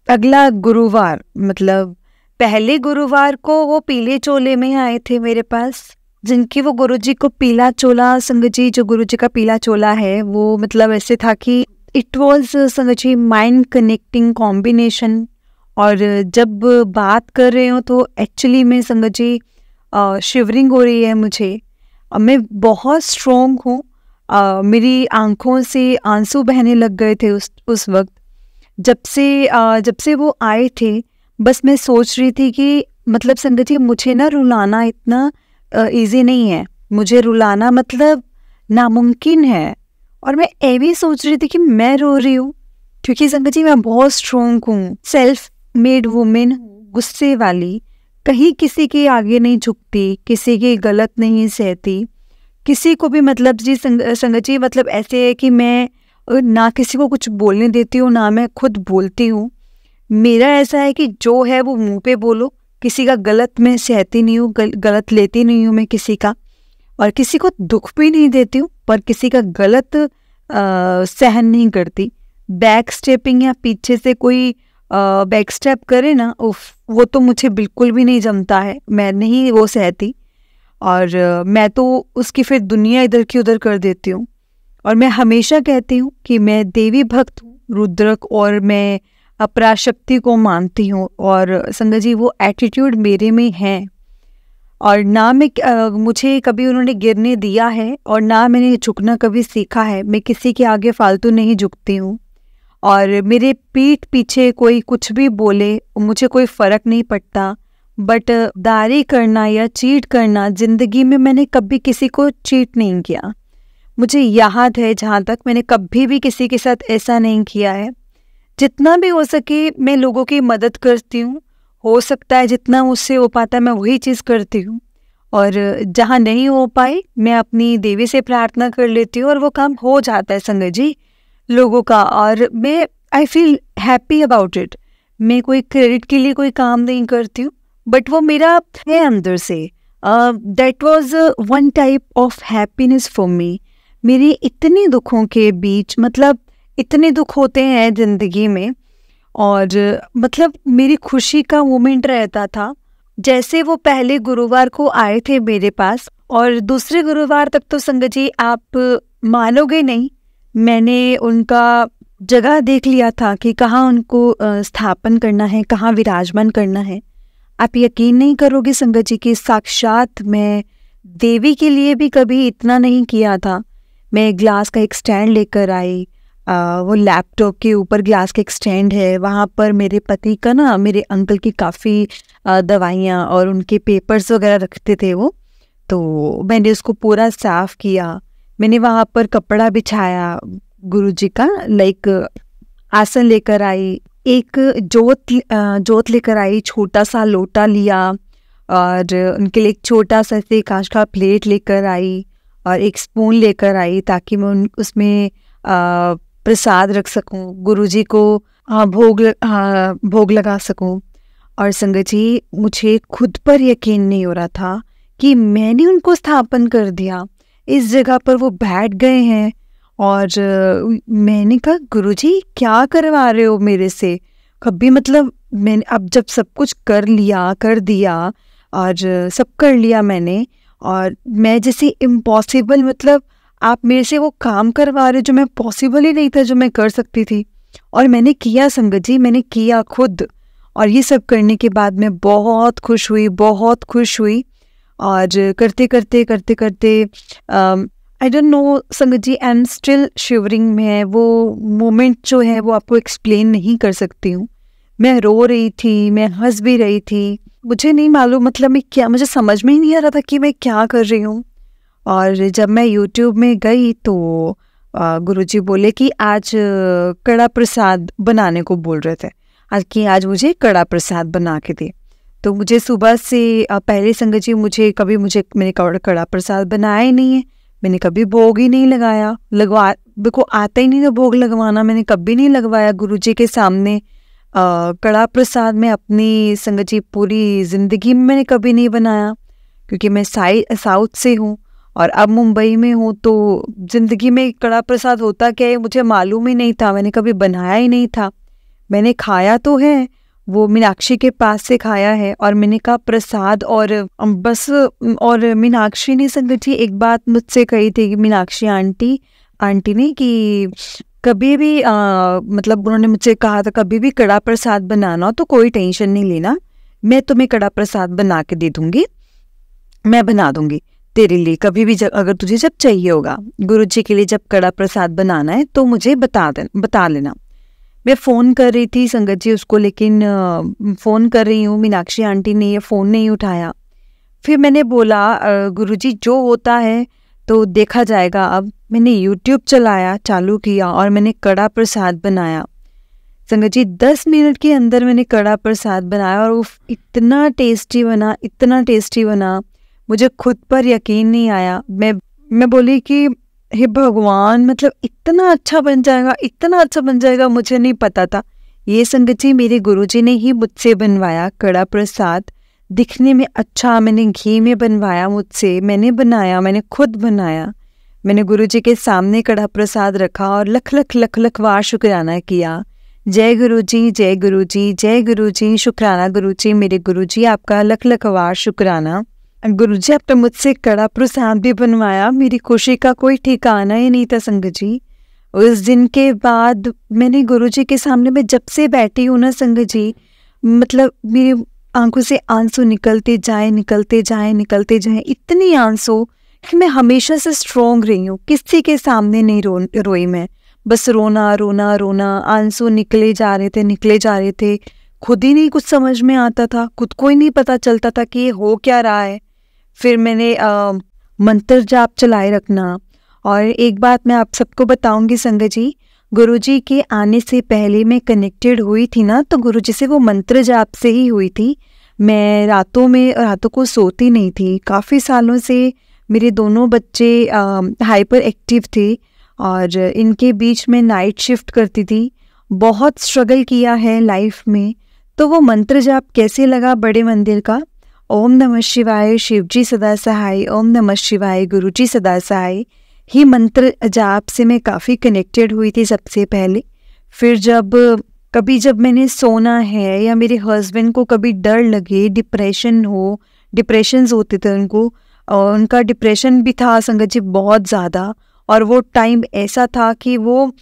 अगला गुरुवार, मतलब पहले गुरुवार को वो पीले चोले में आए थे मेरे पास, जिनकी वो गुरुजी को पीला चोला, संगत जी जो गुरुजी का पीला चोला है वो मतलब ऐसे था कि इट वाज संगत जी माइंड कनेक्टिंग कॉम्बिनेशन। और जब बात कर रहे हो तो एक्चुअली में संगत जी शिवरिंग हो रही है मुझे। मैं बहुत स्ट्रोंग हूँ, मेरी आंखों से आंसू बहने लग गए थे उस वक्त। जब से वो आए थे, बस मैं सोच रही थी कि मतलब संगत जी मुझे ना रुलाना इतना ईजी नहीं है, मुझे रुलाना मतलब नामुमकिन है। और मैं ये भी सोच रही थी कि मैं रो रही हूँ, क्योंकि संगत जी मैं बहुत स्ट्रोंग हूँ, सेल्फ मेड वुमेन, गुस्से वाली, कहीं किसी के आगे नहीं झुकती, किसी की गलत नहीं सहती, किसी को भी मतलब जी संगत जी मतलब ऐसे है कि मैं ना किसी को कुछ बोलने देती हूँ, ना मैं खुद बोलती हूँ। मेरा ऐसा है कि जो है वो मुंह पे बोलो, किसी का गलत मैं सहती नहीं हूँ, गलत लेती नहीं हूँ मैं किसी का, और किसी को दुख भी नहीं देती हूँ, पर किसी का गलत सहन नहीं करती। बैक स्टेपिंग या पीछे से कोई बैक स्टेप करे ना, वो तो मुझे बिल्कुल भी नहीं जमता है, मैं नहीं वो सहती। और मैं तो उसकी फिर दुनिया इधर की उधर कर देती हूँ। और मैं हमेशा कहती हूँ कि मैं देवी भक्त हूँ, रुद्रक, और मैं अपराशक्ति को मानती हूँ। और संगत जी वो एटीट्यूड मेरे में है, और ना मैं मुझे कभी उन्होंने गिरने दिया है और ना मैंने झुकना कभी सीखा है। मैं किसी के आगे फालतू नहीं झुकती हूँ, और मेरे पीठ पीछे कोई कुछ भी बोले मुझे कोई फ़र्क नहीं पड़ता। बट दारी करना या चीट करना, ज़िंदगी में मैंने कभी किसी को चीट नहीं किया। मुझे याद है जहाँ तक, मैंने कभी भी किसी के साथ ऐसा नहीं किया है। जितना भी हो सके मैं लोगों की मदद करती हूँ, हो सकता है जितना मुझसे हो पाता है मैं वही चीज़ करती हूँ, और जहाँ नहीं हो पाई मैं अपनी देवी से प्रार्थना कर लेती हूँ और वो काम हो जाता है संगत जी लोगों का, और मैं I feel happy about it. मैं कोई क्रेडिट के लिए कोई काम नहीं करती हूँ, बट वो मेरा है अंदर से। That was one type of happiness for me. मेरी इतने दुखों के बीच, मतलब इतने दुख होते हैं ज़िंदगी में, और मतलब मेरी खुशी का मोमेंट रहता था। जैसे वो पहले गुरुवार को आए थे मेरे पास, और दूसरे गुरुवार तक तो संगत जी आप मानोगे नहीं, मैंने उनका जगह देख लिया था कि कहाँ उनको स्थापन करना है, कहाँ विराजमान करना है। आप यकीन नहीं करोगे संगत जी कि साक्षात मैं देवी के लिए भी कभी इतना नहीं किया था। मैं ग्लास का एक स्टैंड लेकर आई, वो लैपटॉप के ऊपर ग्लास का एक स्टैंड है, वहाँ पर मेरे पति का ना, मेरे अंकल की काफ़ी दवाइयाँ और उनके पेपर्स वगैरह रखते थे वो, तो मैंने उसको पूरा साफ़ किया। मैंने वहाँ पर कपड़ा बिछाया गुरुजी का, लाइक आसन लेकर आई, एक जोत लेकर आई, छोटा सा लोटा लिया, और उनके लिए एक छोटा सा से कांच का प्लेट लेकर आई, और एक स्पून लेकर आई ताकि मैं उसमें प्रसाद रख सकूं, गुरुजी को भोग लगा सकूं। और संगत जी मुझे खुद पर यकीन नहीं हो रहा था कि मैंने उनको स्थापन कर दिया, इस जगह पर वो बैठ गए हैं। और मैंने कहा गुरुजी क्या करवा रहे हो मेरे से? कभी, मतलब मैंने अब जब सब कुछ कर दिया और सब कर लिया मैंने, और मैं जैसे इम्पॉसिबल, मतलब आप मेरे से वो काम करवा रहे जो मैं पॉसिबल ही नहीं था जो मैं कर सकती थी, और मैंने किया संगत जी, मैंने किया खुद। और ये सब करने के बाद मैं बहुत खुश हुई, बहुत खुश हुई। और करते करते आई डोंट नो संगत ji, I am still shivering में। वो मोमेंट जो है वो आपको एक्सप्लेन नहीं कर सकती हूँ। मैं रो रही थी, मैं हंस भी रही थी, मुझे नहीं मालूम, मतलब मैं क्या, मुझे समझ में ही नहीं आ रहा था कि मैं क्या कर रही हूँ। और जब मैं YouTube में गई तो गुरुजी बोले कि आज कड़ा प्रसाद बनाने को बोल रहे थे, आज मुझे कड़ा प्रसाद बना के दे। तो मुझे सुबह से पहले संगत जी मैंने कड़ा प्रसाद बनाया ही नहीं है, मैंने कभी भोग ही नहीं लगाया, मेरे को आता ही नहीं था भोग लगवाना, मैंने कभी नहीं लगवाया गुरुजी के सामने। कड़ा प्रसाद में अपनी संगत जी पूरी ज़िंदगी में मैंने कभी नहीं बनाया, क्योंकि मैं साउथ से हूँ और अब मुंबई में हूँ, तो ज़िंदगी में कड़ा प्रसाद होता क्या है मुझे मालूम ही नहीं था, मैंने कभी बनाया ही नहीं था। मैंने खाया तो है, वो मीनाक्षी के पास से खाया है, और मैंने कहा प्रसाद और बस। और मीनाक्षी ने संगत जी एक बात मुझसे कही थी कि मीनाक्षी आंटी ने कि कभी भी मतलब उन्होंने मुझसे कहा था कभी भी कड़ा प्रसाद बनाना हो तो कोई टेंशन नहीं लेना, मैं तुम्हें कड़ा प्रसाद बना के दे दूँगी, मैं बना दूँगी तेरे लिए, कभी भी अगर तुझे जब चाहिए होगा गुरुजी के लिए जब कड़ा प्रसाद बनाना है तो मुझे बता लेना। मैं फ़ोन कर रही थी संगत जी उसको, लेकिन फ़ोन कर रही हूँ, मीनाक्षी आंटी ने ये फ़ोन नहीं उठाया। फिर मैंने बोला गुरुजी जो होता है तो देखा जाएगा। अब मैंने यूट्यूब चालू किया और मैंने कड़ा प्रसाद बनाया। संगत जी 10 मिनट के अंदर मैंने कड़ा प्रसाद बनाया, और वो इतना टेस्टी बना, मुझे खुद पर यकीन नहीं आया। मैं बोली कि हे भगवान, मतलब इतना अच्छा बन जाएगा, मुझे नहीं पता था। ये संगत जी मेरे गुरुजी ने ही मुझसे बनवाया कड़ा प्रसाद, दिखने में अच्छा, मैंने घी में बनवाया मुझसे, मैंने खुद बनाया। मैंने गुरुजी के सामने कड़ा प्रसाद रखा और लख बार शुक्राना किया। जय गुरुजी, जय गुरुजी, जय गुरुजी, शुक्राना गुरुजी, मेरे गुरुजी आपका लख बार शुक्राना। गुरुजी आपने मुझसे कड़ा प्रसाद भी बनवाया, मेरी खुशी का कोई ठिकाना ही नहीं था संगत जी। उस दिन के बाद मैंने गुरुजी के सामने में जब से बैठी हूँ ना संगत जी, मतलब मेरी आंखों से आंसू निकलते जाए, इतनी आंसू कि मैं हमेशा से स्ट्रोंग रही हूँ, किसी के सामने नहीं रोई मैं, बस रोना, आंसू निकले जा रहे थे। खुद ही नहीं कुछ समझ में आता था, खुद को ही नहीं पता चलता था कि ये हो क्या रहा है। फिर मैंने मंत्र जाप चलाए रखना। और एक बात मैं आप सबको बताऊंगी संगत जी, गुरुजी के आने से पहले मैं कनेक्टेड हुई थी ना, तो गुरुजी से वो मंत्र जाप से ही हुई थी। मैं रातों को सोती नहीं थी। काफ़ी सालों से मेरे दोनों बच्चे हाइपर एक्टिव थे और इनके बीच में नाइट शिफ्ट करती थी। बहुत स्ट्रगल किया है लाइफ में। तो वो मंत्र जाप कैसे लगा बड़े मंदिर का, ओम नमः शिवाय शिवजी सदा सहाय, ओम नमः शिवाय गुरुजी सदा सहाय, ही मंत्र जाप से मैं काफ़ी कनेक्टेड हुई थी सबसे पहले। फिर जब मैंने सोना है या मेरे हस्बैंड को कभी डर लगे, डिप्रेशंस होते थे उनको, और उनका डिप्रेशन भी था संगत जी बहुत ज़्यादा। और वो टाइम ऐसा था कि वो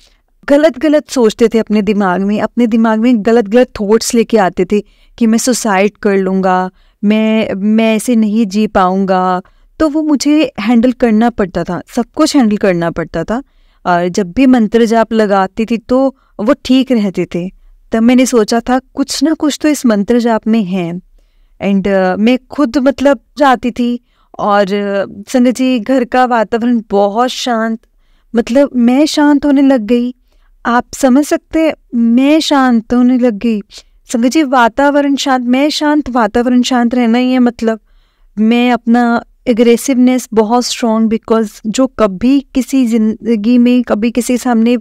गलत सोचते थे अपने दिमाग में गलत थॉट्स लेके आते थे कि मैं सुसाइड कर लूँगा, मैं ऐसे नहीं जी पाऊँगा। तो वो मुझे हैंडल करना पड़ता था, सब कुछ हैंडल करना पड़ता था। और जब भी मंत्र जाप लगाती थी तो वो ठीक रहते थे। तब मैंने सोचा था कुछ ना कुछ तो इस मंत्र जाप में है। एंड मैं खुद मतलब जाती थी। और संगत जी घर का वातावरण बहुत शांत, मतलब मैं शांत होने लग गई। आप समझ सकते हैं, मैं शांत होने लग गई। संगत जी वातावरण शांत, मैं शांत, वातावरण शांत रहना ही है मतलब। मैं अपना एग्रेसिवनेस बहुत स्ट्रॉन्ग, बिकॉज जो कभी किसी ज़िंदगी में कभी किसी सामने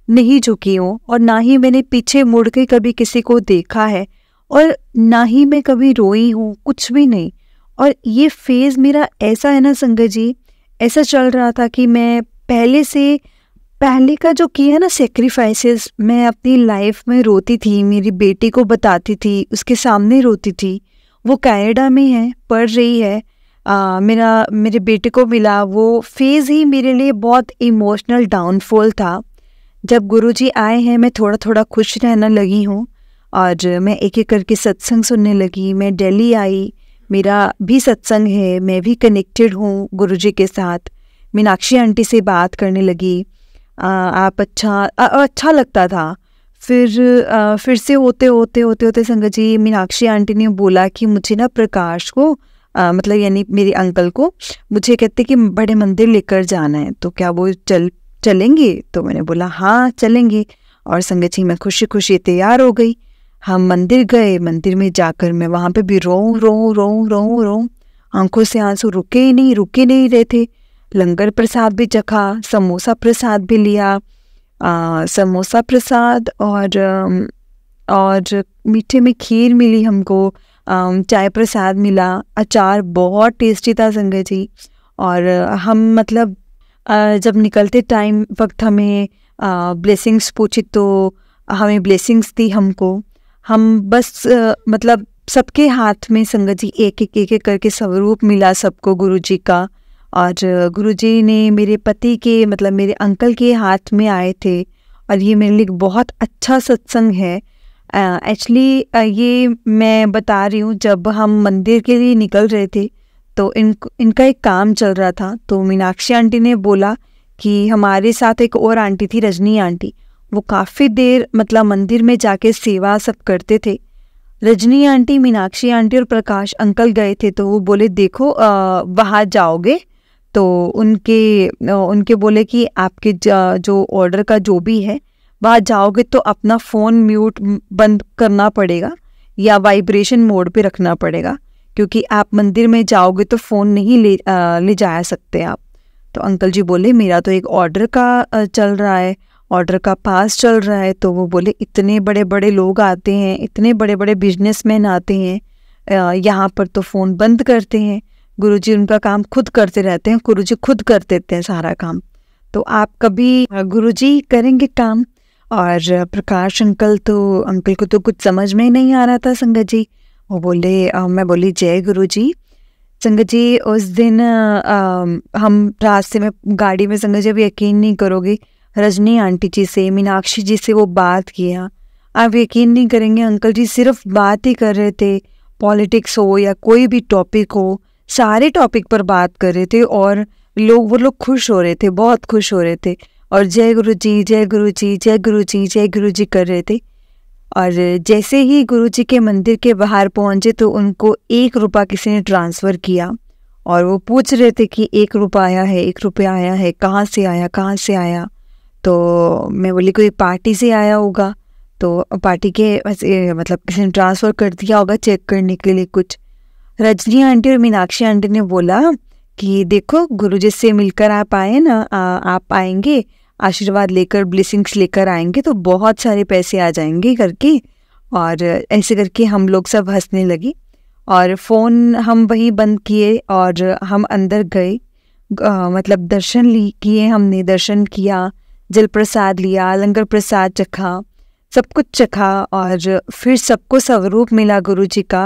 नहीं झुकी हूँ और ना ही मैंने पीछे मुड़ के कभी किसी को देखा है और ना ही मैं कभी रोई हूँ, कुछ भी नहीं। और ये फेज़ मेरा ऐसा है ना संगत जी, ऐसा चल रहा था कि मैं पहले का जो किया है ना सेक्रीफाइसेस, मैं अपनी लाइफ में रोती थी, मेरी बेटी को बताती थी, उसके सामने रोती थी। वो कनाडा में है, पढ़ रही है। मेरे बेटे को मिला वो फेज़ ही मेरे लिए बहुत इमोशनल डाउनफॉल था। जब गुरुजी आए हैं मैं थोड़ा थोड़ा खुश रहने लगी हूँ और मैं एक एक करके सत्संग सुनने लगी। मैं दिल्ली आई, मेरा भी सत्संग है, मैं भी कनेक्टेड हूँ गुरुजी के साथ। मीनाक्षी आंटी से बात करने लगी। आप अच्छा लगता था। फिर से होते संगत जी मीनाक्षी आंटी ने बोला कि मुझे ना प्रकाश को मतलब यानी मेरे अंकल को मुझे कहते कि बड़े मंदिर लेकर जाना है, तो क्या वो चलेंगे? तो मैंने बोला हाँ चलेंगे। और संगत जी मैं खुशी खुशी तैयार हो गई। हम मंदिर गए। मंदिर में जाकर मैं वहाँ पे भी रो आंखों से आंसू रुके नहीं रहे थे। लंगर प्रसाद भी चखा, समोसा प्रसाद भी लिया, समोसा प्रसाद और मीठे में खीर मिली हमको, चाय प्रसाद मिला, अचार बहुत टेस्टी था संगत जी। और हम मतलब जब निकलते टाइम वक्त हमें ब्लेसिंग्स पूछी तो हमें ब्लेसिंग्स दी हमको। हम बस मतलब सबके हाथ में संगत जी एक एक करके स्वरूप मिला सबको गुरुजी का। और गुरुजी ने मेरे पति के मतलब मेरे अंकल के हाथ में आए थे। और ये मेरे लिए बहुत अच्छा सत्संग है। एक्चुअली ये मैं बता रही हूँ, जब हम मंदिर के लिए निकल रहे थे तो इनका एक काम चल रहा था। तो मीनाक्षी आंटी ने बोला कि हमारे साथ एक और आंटी थी, रजनी आंटी, वो काफ़ी देर मतलब मंदिर में जाके सेवा सब करते थे। रजनी आंटी, मीनाक्षी आंटी और प्रकाश अंकल गए थे। तो वो बोले देखो वहाँ जाओगे तो उनके बोले कि आपके जो ऑर्डर का जो भी है वहाँ जाओगे तो अपना फ़ोन म्यूट बंद करना पड़ेगा या वाइब्रेशन मोड पे रखना पड़ेगा, क्योंकि आप मंदिर में जाओगे तो फ़ोन नहीं ले जा सकते आप। तो अंकल जी बोले मेरा तो एक ऑर्डर का चल रहा है, ऑर्डर का पास चल रहा है। तो वो बोले इतने बड़े बड़े लोग आते हैं, इतने बड़े बड़े बिजनेसमैन आते हैं यहाँ पर, तो फ़ोन बंद करते हैं। गुरुजी उनका काम खुद करते रहते हैं, गुरुजी खुद कर देते हैं सारा काम। तो आप कभी गुरुजी करेंगे काम। और प्रकाश अंकल को तो कुछ समझ में नहीं आ रहा था संगत जी। वो बोले मैं बोली जय गुरुजी। संगत जी उस दिन हम रास्ते में गाड़ी में संगत जी अब यकीन नहीं करोगे, रजनी आंटी जी से, मीनाक्षी जी से वो बात किया। आप यकीन नहीं करेंगे अंकल जी सिर्फ बात ही कर रहे थे। पॉलिटिक्स हो या कोई भी टॉपिक हो, सारे टॉपिक पर बात कर रहे थे और वो लोग खुश हो रहे थे, बहुत खुश हो रहे थे। और जय गुरुजी जय गुरुजी जय गुरुजी जय गुरुजी कर रहे थे। और जैसे ही गुरुजी के मंदिर के बाहर पहुंचे तो उनको 1 रुपया किसी ने ट्रांसफ़र किया और वो पूछ रहे थे कि 1 रुपया आया है, 1 रुपया आया है, कहाँ से आया, कहाँ से आया। तो मैं बोली कोई पार्टी से आया होगा, तो पार्टी के मतलब किसी ने ट्रांसफ़र कर दिया होगा चेक करने के लिए कुछ। रजनी आंटी और मीनाक्षी आंटी ने बोला कि देखो गुरुजी से मिलकर आप आए ना, आप आएंगे आशीर्वाद लेकर, ब्लेसिंग्स लेकर आएंगे तो बहुत सारे पैसे आ जाएंगे करके। और ऐसे करके हम लोग सब हंसने लगे और फ़ोन हम वहीं बंद किए और हम अंदर गए। मतलब दर्शन किए, हमने दर्शन किया, जल प्रसाद लिया, लंगर प्रसाद चखा, सब कुछ चखा और फिर सबको स्वरूप मिला गुरुजी का।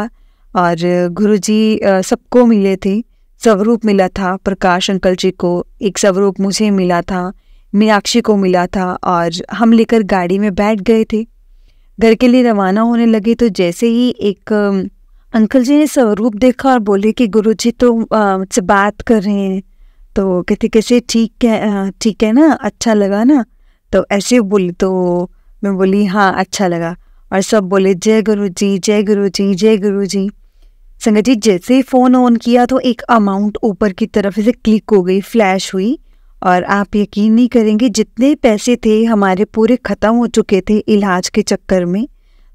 और गुरुजी सबको मिले थे, स्वरूप मिला था प्रकाश अंकल जी को, एक स्वरूप मुझे मिला था, मीनाक्षी को मिला था और हम लेकर गाड़ी में बैठ गए थे। घर के लिए रवाना होने लगे तो जैसे ही एक अंकल जी ने स्वरूप देखा और बोले कि गुरुजी तो मुझसे बात कर रहे हैं। तो कहते कैसे ठीक है ना, अच्छा लगा ना? तो ऐसे बोली तो मैं बोली हाँ अच्छा लगा। और सब बोले जय गुरुजी, जय गुरुजी, जय गुरुजी। संगत जी जैसे ही फ़ोन ऑन किया तो एक अमाउंट ऊपर की तरफ से क्लिक हो गई, फ्लैश हुई और आप यकीन नहीं करेंगे जितने पैसे थे हमारे पूरे ख़त्म हो चुके थे इलाज के चक्कर में।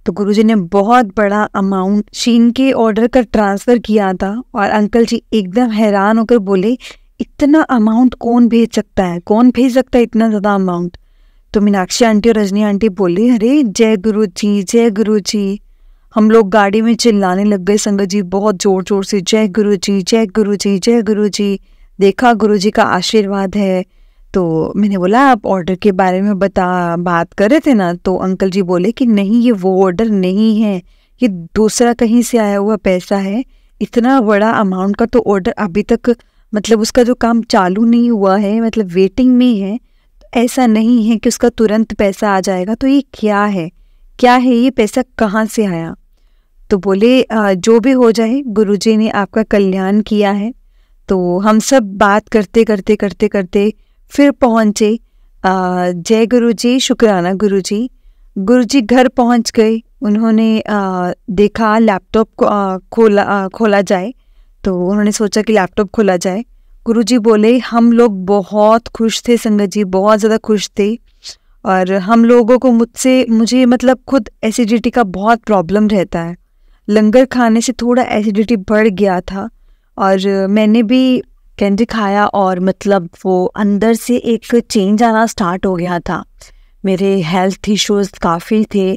तो गुरुजी ने बहुत बड़ा अमाउंट शीन के ऑर्डर का ट्रांसफ़र किया था और अंकल जी एकदम हैरान होकर बोले इतना अमाउंट कौन भेज सकता है, कौन भेज सकता है इतना ज़्यादा अमाउंट? तो मीनाक्षी आंटी और रजनी आंटी बोली अरे जय गुरुजी, जय गुरुजी। हम लोग गाड़ी में चिल्लाने लग गए संगत जी बहुत ज़ोर ज़ोर से, जय गुरुजी, जय गुरुजी, जय गुरुजी। देखा गुरुजी का आशीर्वाद है। तो मैंने बोला आप ऑर्डर के बारे में बात कर रहे थे ना? तो अंकल जी बोले कि नहीं ये वो ऑर्डर नहीं है, ये दूसरा कहीं से आया हुआ पैसा है। इतना बड़ा अमाउंट का तो ऑर्डर अभी तक मतलब उसका जो काम चालू नहीं हुआ है, मतलब वेटिंग में है। ऐसा नहीं है कि उसका तुरंत पैसा आ जाएगा। तो ये क्या है, क्या है ये पैसा कहाँ से आया? तो बोले जो भी हो जाए गुरुजी ने आपका कल्याण किया है। तो हम सब बात करते करते करते करते फिर पहुँचे जय गुरुजी, शुक्राना गुरुजी। गुरुजी घर पहुँच गए। उन्होंने देखा लैपटॉप खोला जाए, तो उन्होंने सोचा कि लैपटॉप खोला जाए। गुरुजी बोले हम लोग बहुत खुश थे संगत जी, बहुत ज़्यादा खुश थे। और हम लोगों को मुझे मतलब खुद एसिडिटी का बहुत प्रॉब्लम रहता है। लंगर खाने से थोड़ा एसिडिटी बढ़ गया था और मैंने भी कैंडी खाया और मतलब वो अंदर से एक चेंज आना स्टार्ट हो गया था। मेरे हेल्थ इश्यूज़ काफ़ी थे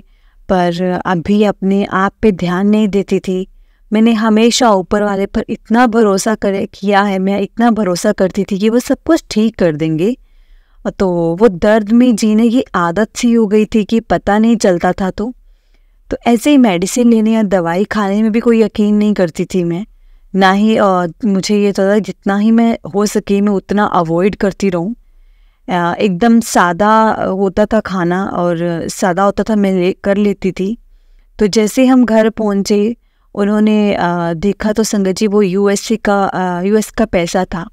पर अभी अपने आप पे ध्यान नहीं देती थी। मैंने हमेशा ऊपर वाले पर इतना भरोसा किया है, मैं इतना भरोसा करती थी कि वो सब कुछ ठीक कर देंगे। तो वो दर्द में जीने की आदत सी हो गई थी कि पता नहीं चलता था। तो ऐसे ही मेडिसिन लेने या दवाई खाने में भी कोई यकीन नहीं करती थी मैं, ना ही मुझे ये था जितना ही मैं हो सके मैं उतना अवॉइड करती रहूं। एकदम सादा होता था खाना और सादा होता था मैं कर लेती थी। तो जैसे हम घर पहुंचे उन्होंने देखा तो संगत जी वो यूएस का पैसा था।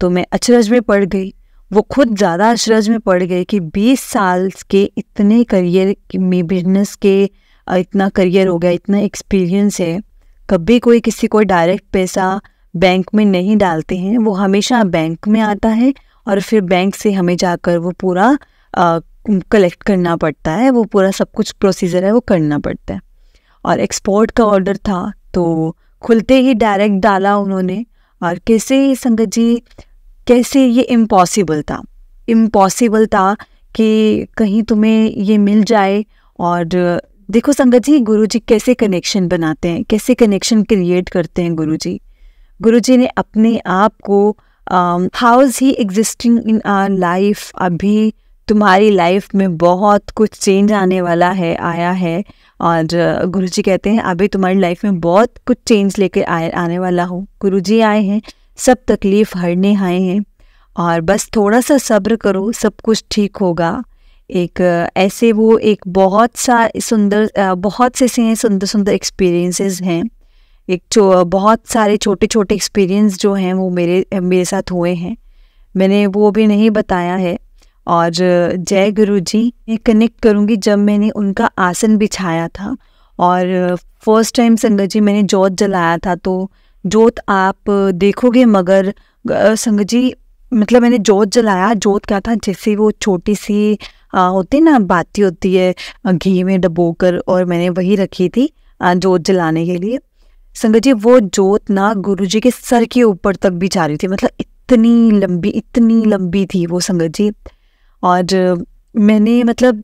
तो मैं अचरज में पड़ गई, वो खुद ज़्यादा अचरज में पड़ गए कि 20 साल के इतने करियर में बिजनेस के इतना करियर हो गया, इतना एक्सपीरियंस है। कभी कोई किसी को डायरेक्ट पैसा बैंक में नहीं डालते हैं, वो हमेशा बैंक में आता है और फिर बैंक से हमें जाकर वो पूरा कलेक्ट करना पड़ता है, वो पूरा सब कुछ प्रोसीजर है वो करना पड़ता है। और एक्सपोर्ट का ऑर्डर था तो खुलते ही डायरेक्ट डाला उन्होंने। और कैसे संगत जी, कैसे ये इम्पॉसिबल था कि कहीं तुम्हें ये मिल जाए। और देखो संगत जी, गुरुजी कैसे कनेक्शन बनाते हैं, कैसे कनेक्शन क्रिएट करते हैं गुरुजी ने अपने आप को how is he existing in our life. अभी तुम्हारी लाइफ में बहुत कुछ चेंज आने वाला है, आया है। और गुरुजी कहते हैं अभी तुम्हारी लाइफ में बहुत कुछ चेंज लेके आने वाला हो। गुरुजी आए हैं, सब तकलीफ़ हरने आए हैं और बस थोड़ा सा सब्र करो, सब कुछ ठीक होगा। एक ऐसे वो एक बहुत से सुंदर सुंदर एक्सपीरियंसेस हैं। बहुत सारे छोटे छोटे एक्सपीरियंस जो हैं वो मेरे साथ हुए हैं, मैंने वो भी नहीं बताया है। और जय गुरु जी मैं कनेक्ट करूँगी जब मैंने उनका आसन बिछाया था और फर्स्ट टाइम संगत जी मैंने जोत जलाया था। तो जोत आप देखोगे मगर संगत जी मतलब मैंने जोत जलाया, जोत क्या था जैसे वो छोटी सी होती ना बाती होती है घी में डुबोकर, और मैंने वही रखी थी जोत जलाने के लिए। संगत जी वो जोत ना गुरुजी के सर के ऊपर तक भी जा रही थी, मतलब इतनी लंबी थी वो संगत जी। और मैंने मतलब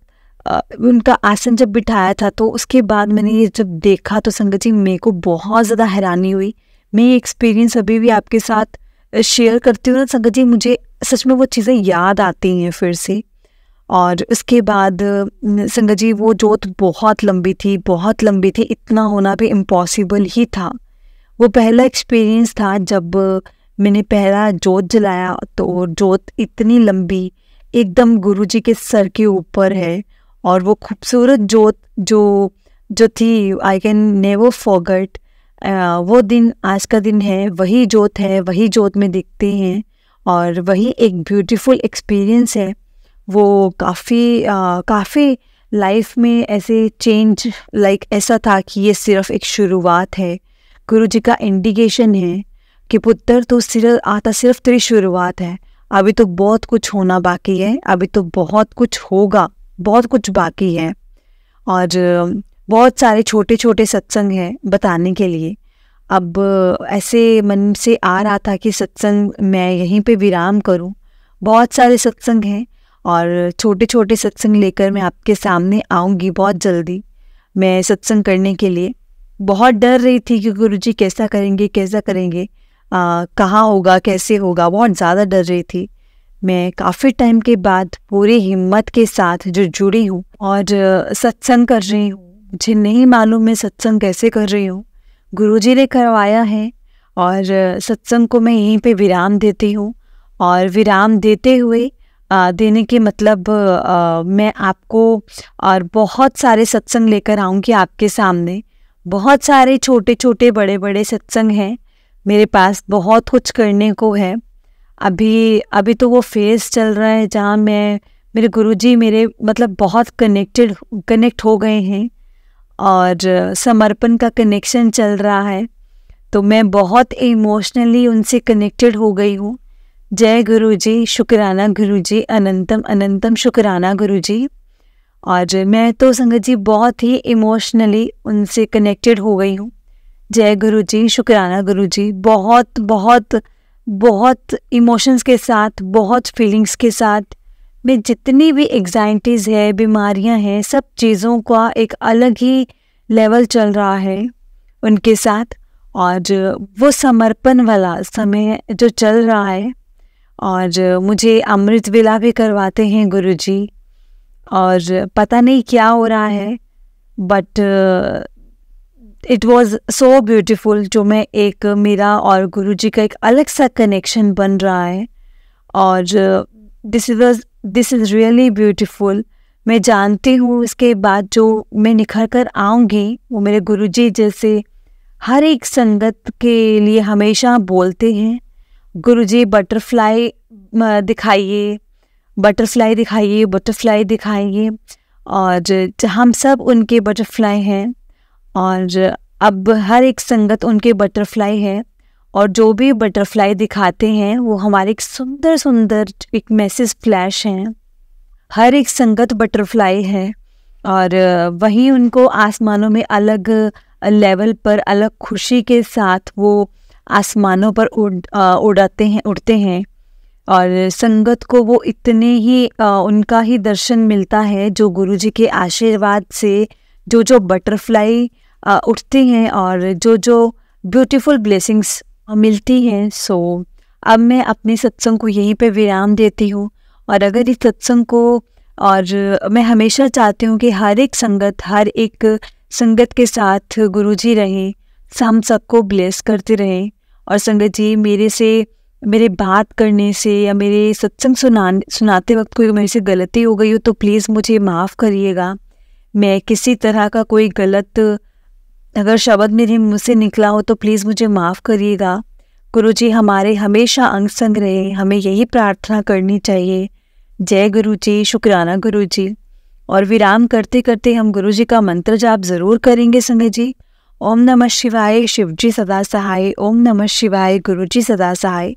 उनका आसन जब बिठाया था तो उसके बाद मैंने ये जब देखा तो संगत जी मेरे को बहुत ज़्यादा हैरानी हुई। मैं ये एक्सपीरियंस अभी भी आपके साथ शेयर करती हूँ ना संगत जी, मुझे सच में वो चीज़ें याद आती हैं फिर से। और उसके बाद संगत जी वो जोत बहुत लंबी थी, इतना होना भी इम्पॉसिबल ही था। वो पहला एक्सपीरियंस था जब मैंने पहला जोत जलाया, तो जोत इतनी लंबी एकदम गुरुजी के सर के ऊपर है, और वो खूबसूरत जोत जो थी आई कैन नेवर फॉरगेट। वो दिन आज का दिन है, वही जोत है, वही जोत में दिखते हैं, और वही एक ब्यूटीफुल एक्सपीरियंस है। वो काफ़ी लाइफ में ऐसे चेंज ऐसा था कि ये सिर्फ एक शुरुआत है। गुरुजी का इंडिकेशन है कि पुत्र तो सिर्फ तेरी शुरुआत है, अभी तो बहुत कुछ होना बाकी है, अभी तो बहुत कुछ होगा, बहुत कुछ बाकी है। और बहुत सारे छोटे छोटे सत्संग हैं बताने के लिए। अब ऐसे मन से आ रहा था कि सत्संग मैं यहीं पे विराम करूं। बहुत सारे सत्संग हैं और छोटे छोटे सत्संग लेकर मैं आपके सामने आऊँगी बहुत जल्दी। मैं सत्संग करने के लिए बहुत डर रही थी कि गुरुजी कैसा करेंगे, कहाँ होगा, कैसे होगा, बहुत ज़्यादा डर रही थी। मैं काफ़ी टाइम के बाद पूरी हिम्मत के साथ जो जुड़ी हूँ और सत्संग कर रही हूँ। मुझे नहीं मालूम मैं सत्संग कैसे कर रही हूँ, गुरुजी ने करवाया है, और सत्संग को मैं यहीं पे विराम देती हूँ। और विराम देते हुए देने के मतलब मैं आपको और बहुत सारे सत्संग लेकर आऊँगी आपके सामने। बहुत सारे छोटे छोटे बड़े बड़े सत्संग हैं मेरे पास, बहुत कुछ करने को है। अभी तो वो फेज़ चल रहा है जहाँ मेरे गुरुजी मेरे मतलब बहुत कनेक्ट हो गए हैं, और समर्पण का कनेक्शन चल रहा है, तो मैं बहुत इमोशनली उनसे कनेक्टेड हो गई हूँ। जय गुरुजी, शुक्राना गुरुजी, अनंतम अनंतम शुक्राना गुरुजी। और मैं तो संगत जी बहुत ही इमोशनली उनसे कनेक्टेड हो गई हूँ। जय गुरुजी, शुक्राना गुरुजी। बहुत बहुत बहुत इमोशंस के साथ, बहुत फीलिंग्स के साथ मैं जितनी भी एग्जाइटीज़ है, बीमारियां हैं, सब चीज़ों का एक अलग ही लेवल चल रहा है उनके साथ। और वो समर्पण वाला समय जो चल रहा है, और मुझे अमृत वेला भी करवाते हैं गुरुजी, और पता नहीं क्या हो रहा है, but it was so beautiful. जो मैं एक मेरा और गुरुजी का एक अलग सा कनेक्शन बन रहा है, और दिस इज़ रियली ब्यूटिफुल। मैं जानती हूँ इसके बाद जो मैं निखर कर आऊँगी वो मेरे गुरुजी जैसे हर एक संगत के लिए हमेशा बोलते हैं, गुरुजी बटरफ्लाई दिखाइए, बटरफ्लाई दिखाइए, बटरफ्लाई दिखाइए। और हम सब उनके बटरफ्लाई हैं, और अब हर एक संगत उनके बटरफ्लाई है, और जो भी बटरफ्लाई दिखाते हैं वो हमारे एक सुंदर सुंदर एक मैसेज फ्लैश हैं। हर एक संगत बटरफ्लाई है, और वहीं उनको आसमानों में अलग लेवल पर अलग खुशी के साथ वो आसमानों पर उड़ते हैं। और संगत को वो इतने ही उनका ही दर्शन मिलता है जो गुरुजी के आशीर्वाद से जो बटरफ्लाई उठते हैं, और जो ब्यूटीफुल ब्लेसिंग्स मिलती हैं। सो अब मैं अपने सत्संग को यहीं पे विराम देती हूँ। और अगर इस सत्संग को, और मैं हमेशा चाहती हूँ कि हर एक संगत के साथ गुरुजी रहें, हम सबको ब्लेस करते रहें। और संगत जी मेरे बात करने से या मेरे सत्संग सुनाते वक्त कोई मेरे से गलती हो गई हो तो प्लीज़ मुझे माफ़ करिएगा। मैं किसी तरह का कोई गलत अगर शब्द मेरे मुँह से निकला हो तो प्लीज़ मुझे माफ़ करिएगा। गुरुजी हमारे हमेशा अंग संग रहे, हमें यही प्रार्थना करनी चाहिए। जय गुरु जी, शुक्राना गुरु जी। और विराम करते करते हम गुरु जी का मंत्र जाप जरूर करेंगे संगत जी। ओम नमः शिवाय, शिव जी सदा सहाय। ओम नमः शिवाय, गुरु जी सदा सहाय।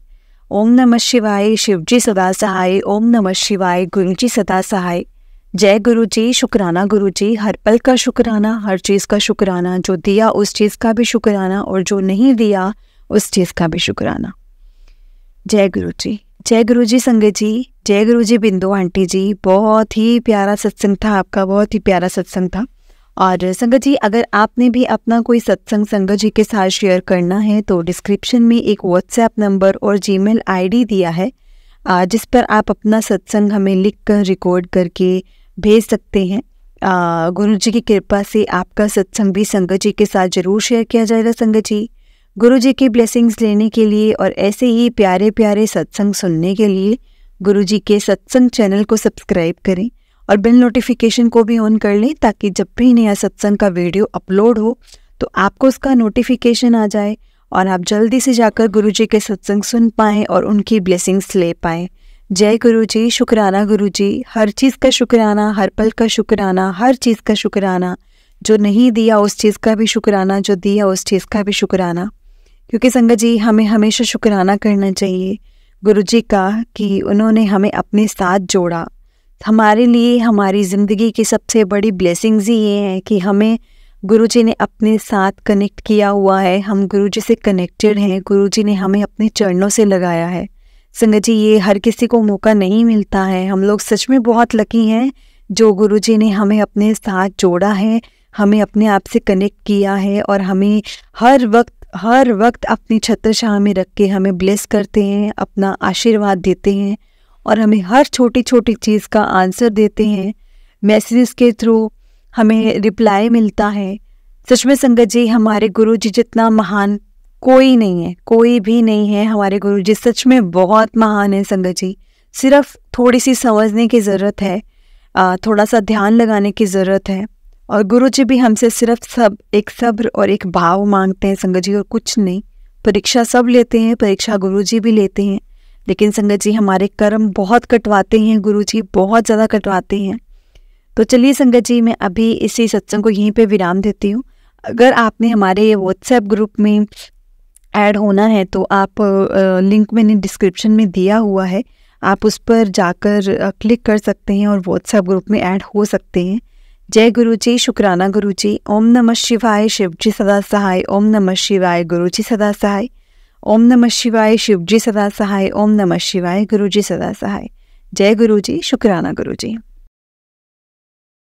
ओम नमः शिवाय, शिव जी सदा सहाय। ओम नमः शिवाय, गुरु जी सदा सहाय। जय गुरु जी, शुक्राना गुरु जी। हर पल का शुक्राना, हर चीज़ का शुक्राना। जो दिया उस चीज़ का भी शुक्राना, और जो नहीं दिया उस चीज़ का भी शुक्राना। जय गुरु जी। जय गुरु जी संगत जी। जय गुरु जी बिंदु आंटी जी। बहुत ही प्यारा सत्संग था आपका, बहुत ही प्यारा सत्संग था। और संगत जी, अगर आपने भी अपना कोई सत्संग संगत जी के साथ शेयर करना है तो डिस्क्रिप्शन में एक व्हाट्सएप नंबर और जीमेल आईडी दिया है, जिस पर आप अपना सत्संग हमें लिख कर रिकॉर्ड करके भेज सकते हैं। गुरु जी की कृपा से आपका सत्संग भी संगत जी के साथ जरूर शेयर किया जाएगा संगत जी। गुरु जी की ब्लेसिंग्स लेने के लिए और ऐसे ही प्यारे प्यारे सत्संग सुनने के लिए गुरु जी के सत्संग चैनल को सब्सक्राइब करें और बेल नोटिफिकेशन को भी ऑन कर लें, ताकि जब भी नया सत्संग का वीडियो अपलोड हो तो आपको उसका नोटिफिकेशन आ जाए और आप जल्दी से जाकर गुरु जी के सत्संग सुन पाएँ और उनकी ब्लेसिंग्स ले पाएँ। जय गुरु जी, शुक्राना गुरु जी। हर चीज़ का शुक्राना, हर पल का शुक्राना, हर चीज़ का शुक्राना। जो नहीं दिया उस चीज़ का भी शुक्राना, जो दिया उस चीज़ का भी शुक्राना। क्योंकि संगत जी, हमें हमेशा शुक्राना करना चाहिए गुरु जी का कि उन्होंने हमें अपने साथ जोड़ा। हमारे लिए हमारी ज़िंदगी की सबसे बड़ी ब्लेसिंग्स ही ये हैं कि हमें गुरु जी ने अपने साथ कनेक्ट किया हुआ है। हम गुरु जी से कनेक्टेड हैं, गुरु जी ने हमें अपने चरणों से लगाया है। संगत जी, ये हर किसी को मौका नहीं मिलता है। हम लोग सच में बहुत लकी हैं जो गुरु जी ने हमें अपने साथ जोड़ा है, हमें अपने आप से कनेक्ट किया है और हमें हर वक्त अपनी छत्र छाया में रख के हमें ब्लेस करते हैं, अपना आशीर्वाद देते हैं और हमें हर छोटी छोटी चीज़ का आंसर देते हैं। मैसेजेस के थ्रू हमें रिप्लाई मिलता है। सच में संगत जी, हमारे गुरु जी जितना महान कोई नहीं है, कोई भी नहीं है। हमारे गुरु जी सच में बहुत महान है संगत जी। सिर्फ थोड़ी सी समझने की ज़रूरत है, थोड़ा सा ध्यान लगाने की ज़रूरत है। और गुरु जी भी हमसे सिर्फ एक सब्र और एक भाव मांगते हैं संगत जी, और कुछ नहीं। परीक्षा सब लेते हैं, परीक्षा गुरु जी भी लेते हैं, लेकिन संगत जी हमारे कर्म बहुत कटवाते हैं गुरु जी, बहुत ज़्यादा कटवाते हैं। तो चलिए संगत जी, मैं अभी इसी सत्संग को यहीं पे विराम देती हूँ। अगर आपने हमारे ये व्हाट्सएप ग्रुप में ऐड होना है तो आप लिंक मैंने डिस्क्रिप्शन में दिया हुआ है, आप उस पर जाकर क्लिक कर सकते हैं और व्हाट्सएप ग्रुप में ऐड हो सकते हैं। जय गुरु जी, शुक्राना गुरु जी। ओम नमः शिवाय, शिव जी सदा सहाय। ओम नमः शिवाय, गुरु जी सदा सहाय। ओम नमः शिवाय, शिव जी सदा सहाय। ओम नमः शिवाय, गुरु जी सदा सहाय। जय गुरु जी, शुक्राना गुरु जी।